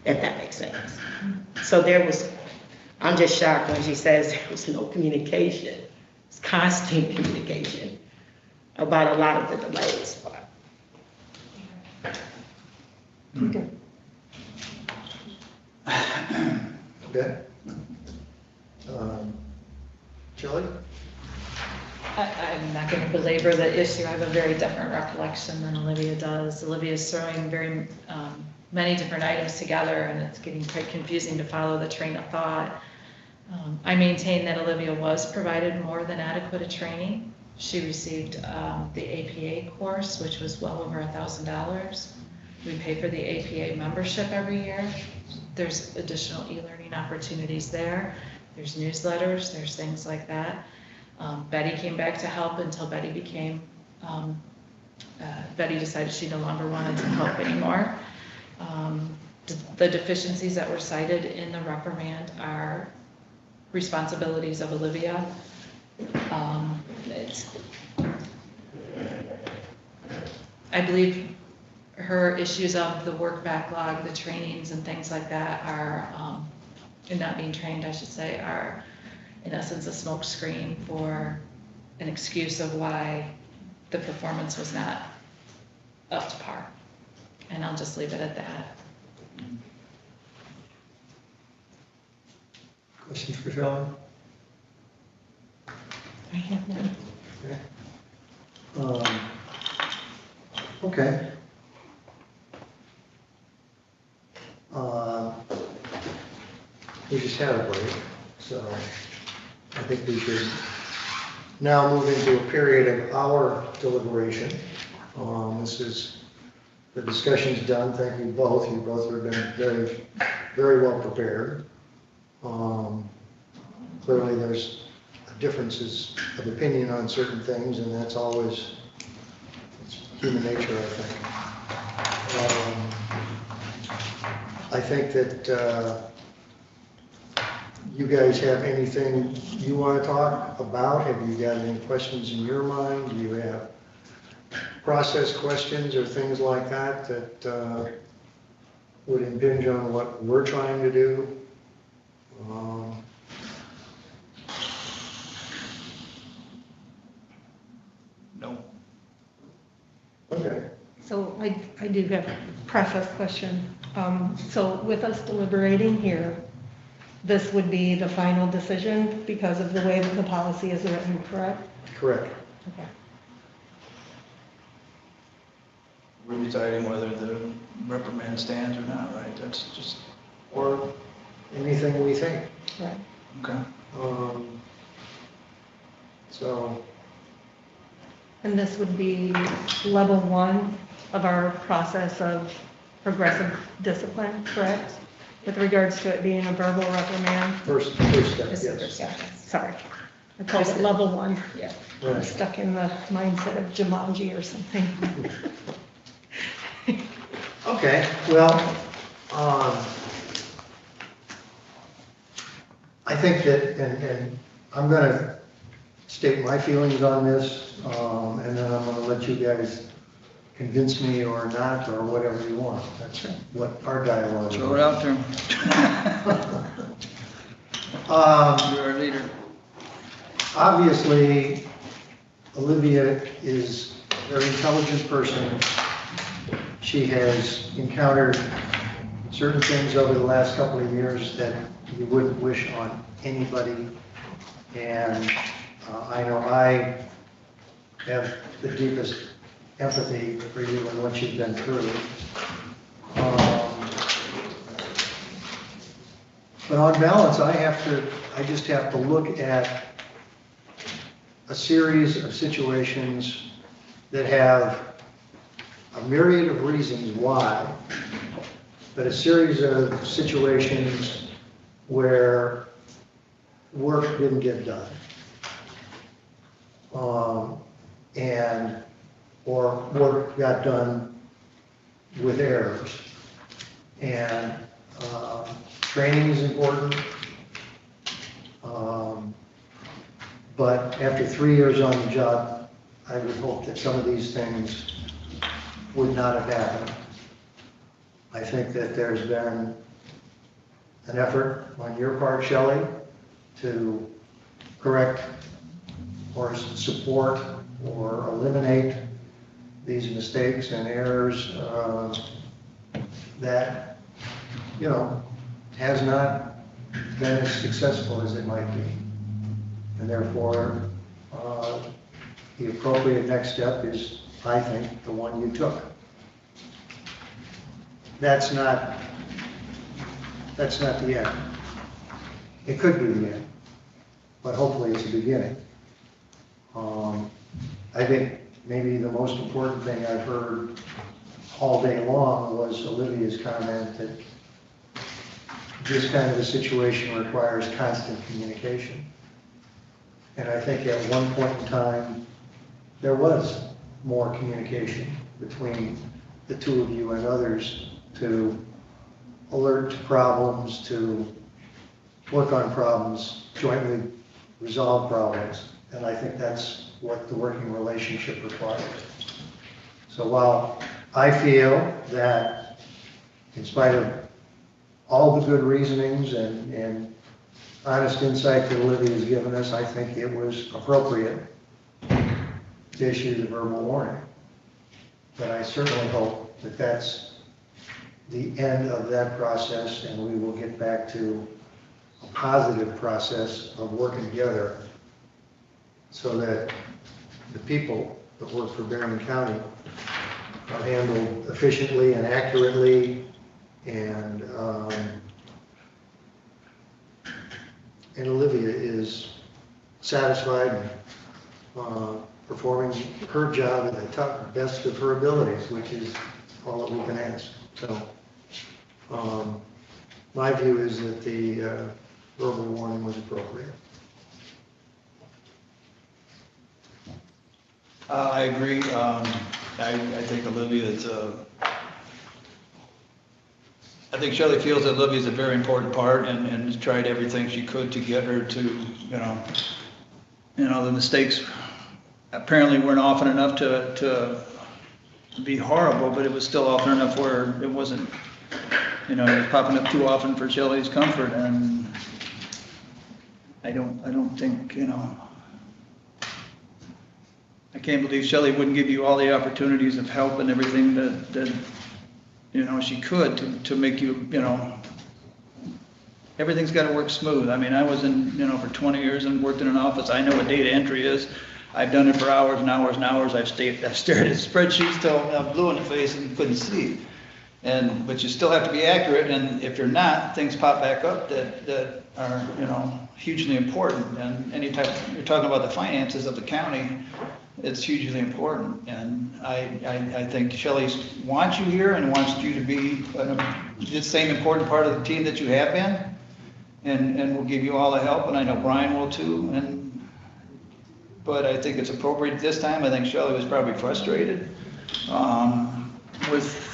Speaker 2: if that makes sense. So I'm just shocked when she says there was no communication. It's constant communication about a lot of the delays.
Speaker 3: Okay.
Speaker 1: Okay. Shelley?
Speaker 7: I'm not going to belabor the issue. I have a very different recollection than Olivia does. Olivia is throwing very many different items together, and it's getting quite confusing to follow the train of thought. I maintain that Olivia was provided more than adequate a training. She received the APA course, which was well over $1,000. We pay for the APA membership every year. There's additional e-learning opportunities there. There's newsletters, there's things like that. Betty came back to help until Betty became, Betty decided she no longer wanted to help anymore. The deficiencies that were cited in the reprimand are responsibilities of Olivia. I believe her issues of the work backlog, the trainings and things like that are, and not being trained, I should say, are in essence a smoke screen for an excuse of why the performance was not up to par. And I'll just leave it at that.
Speaker 1: Questions for Shelley?
Speaker 3: I have none.
Speaker 1: Okay. We just had a break, so I think we should now move into a period of our deliberation. This is, the discussion's done. Thank you both. You both have been very, very well prepared. Clearly there's differences of opinion on certain things, and that's always, it's human nature, I think. I think that you guys have anything you want to talk about? Have you got any questions in your mind? Do you have process questions or things like that that would impinge on what we're trying to do?
Speaker 5: No.
Speaker 1: Okay.
Speaker 3: So I do have a preface question. So with us deliberating here, this would be the final decision because of the way that the policy is written, correct?
Speaker 1: Correct.
Speaker 3: Okay.
Speaker 5: We're deciding whether the reprimand stands or not, right? That's just,
Speaker 1: Or anything we think.
Speaker 3: Right.
Speaker 5: okay.
Speaker 1: So,
Speaker 3: And this would be level 1 of our process of progressive discipline, correct? With regards to it being a verbal reprimand?
Speaker 1: first step,
Speaker 7: This is the
Speaker 1: yes.
Speaker 7: first step.
Speaker 3: Sorry. I called it level 1.
Speaker 7: Yeah.
Speaker 3: I'm
Speaker 1: Right.
Speaker 3: stuck in the mindset of Jumanji or something.
Speaker 1: Okay, well, I think that, and I'm going to state my feelings on this, and then I'm going to let you guys convince me or not, or whatever you want. That's what our dialogue is.
Speaker 5: Throw it out there. You're our leader.
Speaker 1: Obviously, Olivia is a very intelligent person. She has encountered certain things over the last couple of years that you wouldn't wish on anybody. And I know I have the deepest empathy for you and what you've been through. But on balance, I just have to look at a series of situations that have a myriad of reasons why, but a series of situations where work didn't get done. Or work got done with errors. And training is important. But after 3 years on the job, I would hope that some of these things would not have happened. I think that there's been an effort on your part, Shelley, to correct or support or eliminate these mistakes and errors that, you know, has not been as successful as it might be. And therefore, the appropriate next step is, I think, the one you took. That's not the end. It could be the end, but hopefully it's a beginning. I think maybe the most important thing I've heard all day long was Olivia's comment that this kind of a situation requires constant communication. And I think at one point in time, there was more communication between the two of you and others to alert to problems, to work on problems, jointly resolve problems. And I think that's what the working relationship requires. So while I feel that in spite of all the good reasonings and honest insight that Olivia has given us, I think it was appropriate to issue the verbal warning. But I certainly hope that that's the end of that process and we will get back to a positive process of working together so that the people that work for Berrien County are handled efficiently and accurately, and Olivia is satisfied and performing her job at the best of her abilities, which is all that we can ask. So my view is that the verbal warning was appropriate.
Speaker 5: I agree. I think Olivia is, I think Shelley feels that Olivia is a very important part and has tried everything she could to get her to, the mistakes apparently weren't often enough to be horrible, but it was still often enough where it wasn't, it was popping up too often for Shelley's comfort. And I don't think, I can't believe Shelley wouldn't give you all the opportunities of help and everything that she could to make you, everything's got to work smooth. I mean, I was in, for 20 years and worked in an office. I know what data entry is. I've done it for hours and hours and hours. I've stared at spreadsheets till I'm blue in the face and couldn't see. But you still have to be accurate, and if you're not, things pop back up that are, hugely important. And anytime you're talking about the finances of the county, it's hugely important. And I think Shelley wants you here and wants you to be the same important part of the team that you have been, and will give you all the help, and I know Brian will too. But I think it's appropriate this time. I think Shelley was probably frustrated with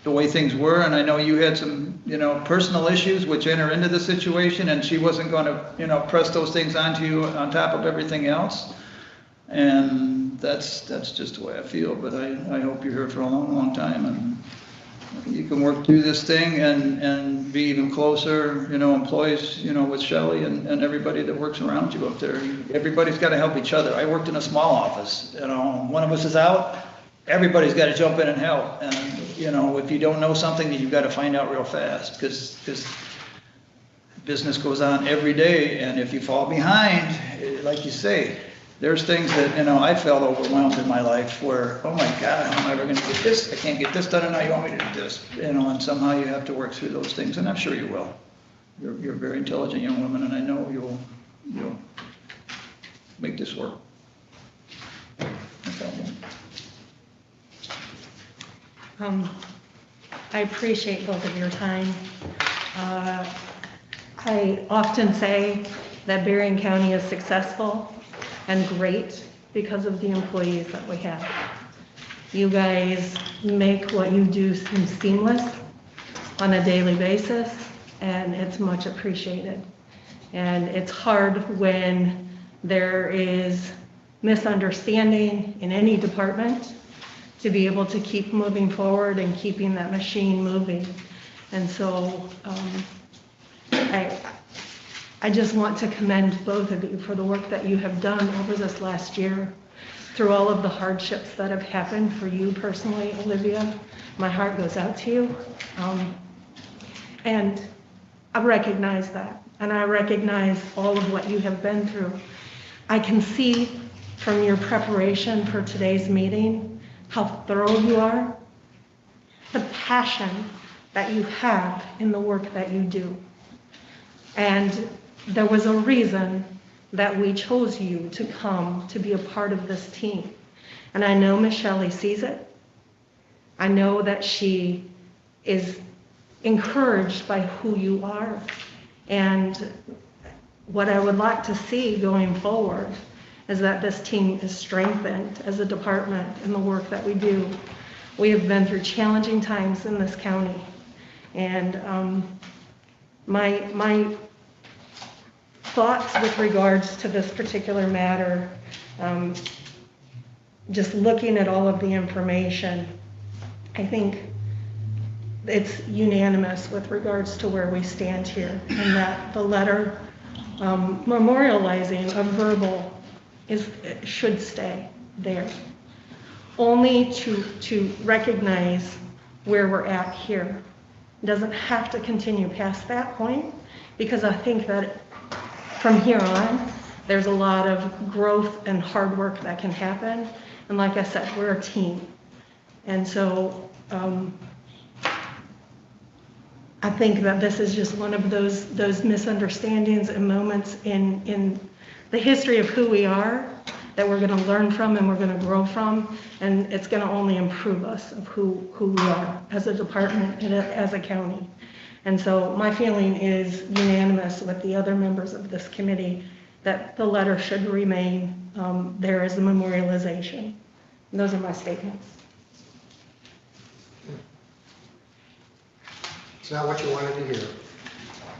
Speaker 5: the way things were, and I know you had some, personal issues which enter into the situation, and she wasn't going to, press those things onto you on top of everything else. And that's just the way I feel. But I hope you're here for a long, long time, and you can work through this thing and be even closer, employees, with Shelley and everybody that works around you up there. Everybody's got to help each other. I worked in a small office. One of us is out, everybody's got to jump in and help. And if you don't know something, you've got to find out real fast, because business goes on every day. And if you fall behind, like you say, there's things that, I felt overwhelmed in my life where, oh my God, how am I ever going to get this? I can't get this done, and now you want me to do this. And somehow you have to work through those things, and I'm sure you will. You're a very intelligent young woman, and I know you'll make this work. That's all.
Speaker 3: I appreciate both of your time. I often say that Berrien County is successful and great because of the employees that we have. You guys make what you do seem seamless on a daily basis, and it's much appreciated. And it's hard when there is misunderstanding in any department to be able to keep moving forward and keeping that machine moving. And so I just want to commend both of you for the work that you have done over this last year, through all of the hardships that have happened for you personally, Olivia. My heart goes out to you. And I recognize that, and I recognize all of what you have been through. I can see from your preparation for today's meeting, how thorough you are, the passion that you have in the work that you do. And there was a reason that we chose you to come to be a part of this team. And I know Miss Shelley sees it. I know that she is encouraged by who you are. And what I would like to see going forward is that this team is strengthened as a department in the work that we do. We have been through challenging times in this county. And my thoughts with regards to this particular matter, just looking at all of the information, I think it's unanimous with regards to where we stand here, and that the letter memorializing a verbal should stay there, only to recognize where we're at here. It doesn't have to continue past that point, because I think that from here on, there's a lot of growth and hard work that can happen. And like I said, we're a team. And so I think that this is just one of those misunderstandings and moments in the history of who we are that we're going to learn from and we're going to grow from, and it's going to only improve us of who we are as a department and as a county. And so my feeling is unanimous with the other members of this committee that the letter should remain there as a memorialization. And those are my statements.
Speaker 1: It's not what you wanted to hear,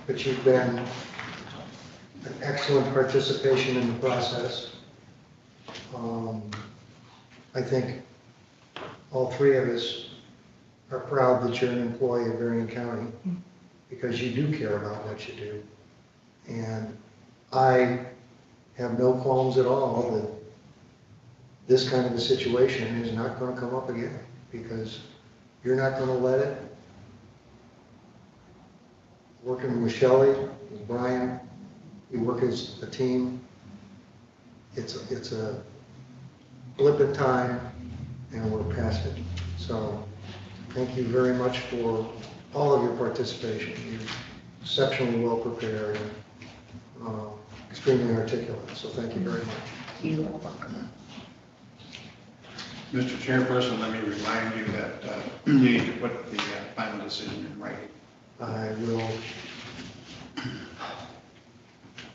Speaker 1: but you've been an excellent participation in the process. I think all three of us are proud that you're an employee of Berrien County, because you do care about what you do. And I have no qualms at all that this kind of a situation is not going to come up again, because you're not going to let it. Working with Shelley, with Brian, we work as a team. It's a blip in time, and we're past it. So thank you very much for all of your participation. You're exceptionally well prepared and extremely articulate. So thank you very much.
Speaker 2: You are welcome.
Speaker 9: Mr. Chairperson, let me remind you that you need to put the final decision in writing.
Speaker 1: I will.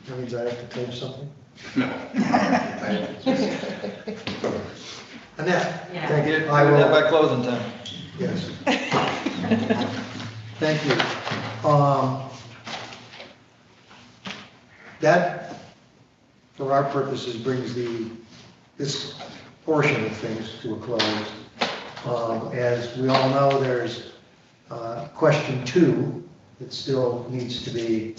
Speaker 1: That means I have to tell you something?
Speaker 9: No.
Speaker 1: Annette?
Speaker 8: Yeah.
Speaker 1: Thank you.
Speaker 5: I will have by closing time.
Speaker 1: Yes. Thank you. That, for our purposes, brings this portion of things to a close. As we all know, there's question 2 that still needs to be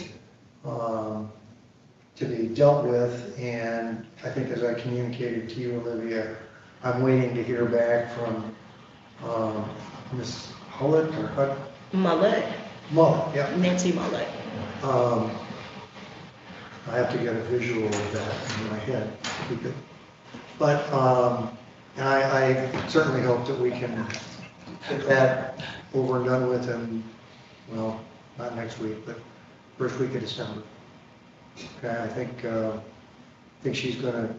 Speaker 1: dealt with, and I think, as I communicated to you, Olivia, I'm waiting to hear back from Ms. Hullett or Hutt?
Speaker 2: Mullet,
Speaker 1: Yeah.
Speaker 2: Nancy Mullet.
Speaker 1: I have to get a visual of that in my head. But and I certainly hope that we can get that over and done with, and, well, not next week, but first week of December. Okay, I think she's going to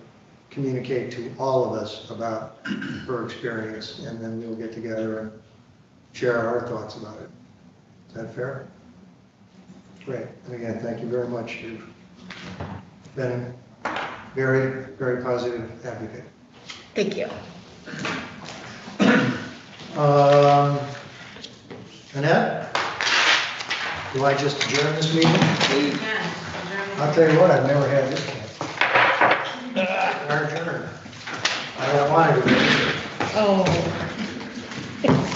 Speaker 1: communicate to all of us about her experience, and then we'll get together and share our thoughts about it. Is that fair? Great. And again, thank you very much. You've been a very, very positive advocate.
Speaker 2: Thank you.
Speaker 1: Annette? Do I just adjourn this meeting?
Speaker 8: Yeah.
Speaker 1: I'll tell you what, I've never had this chance. Adjourn. I don't want to.
Speaker 2: Oh.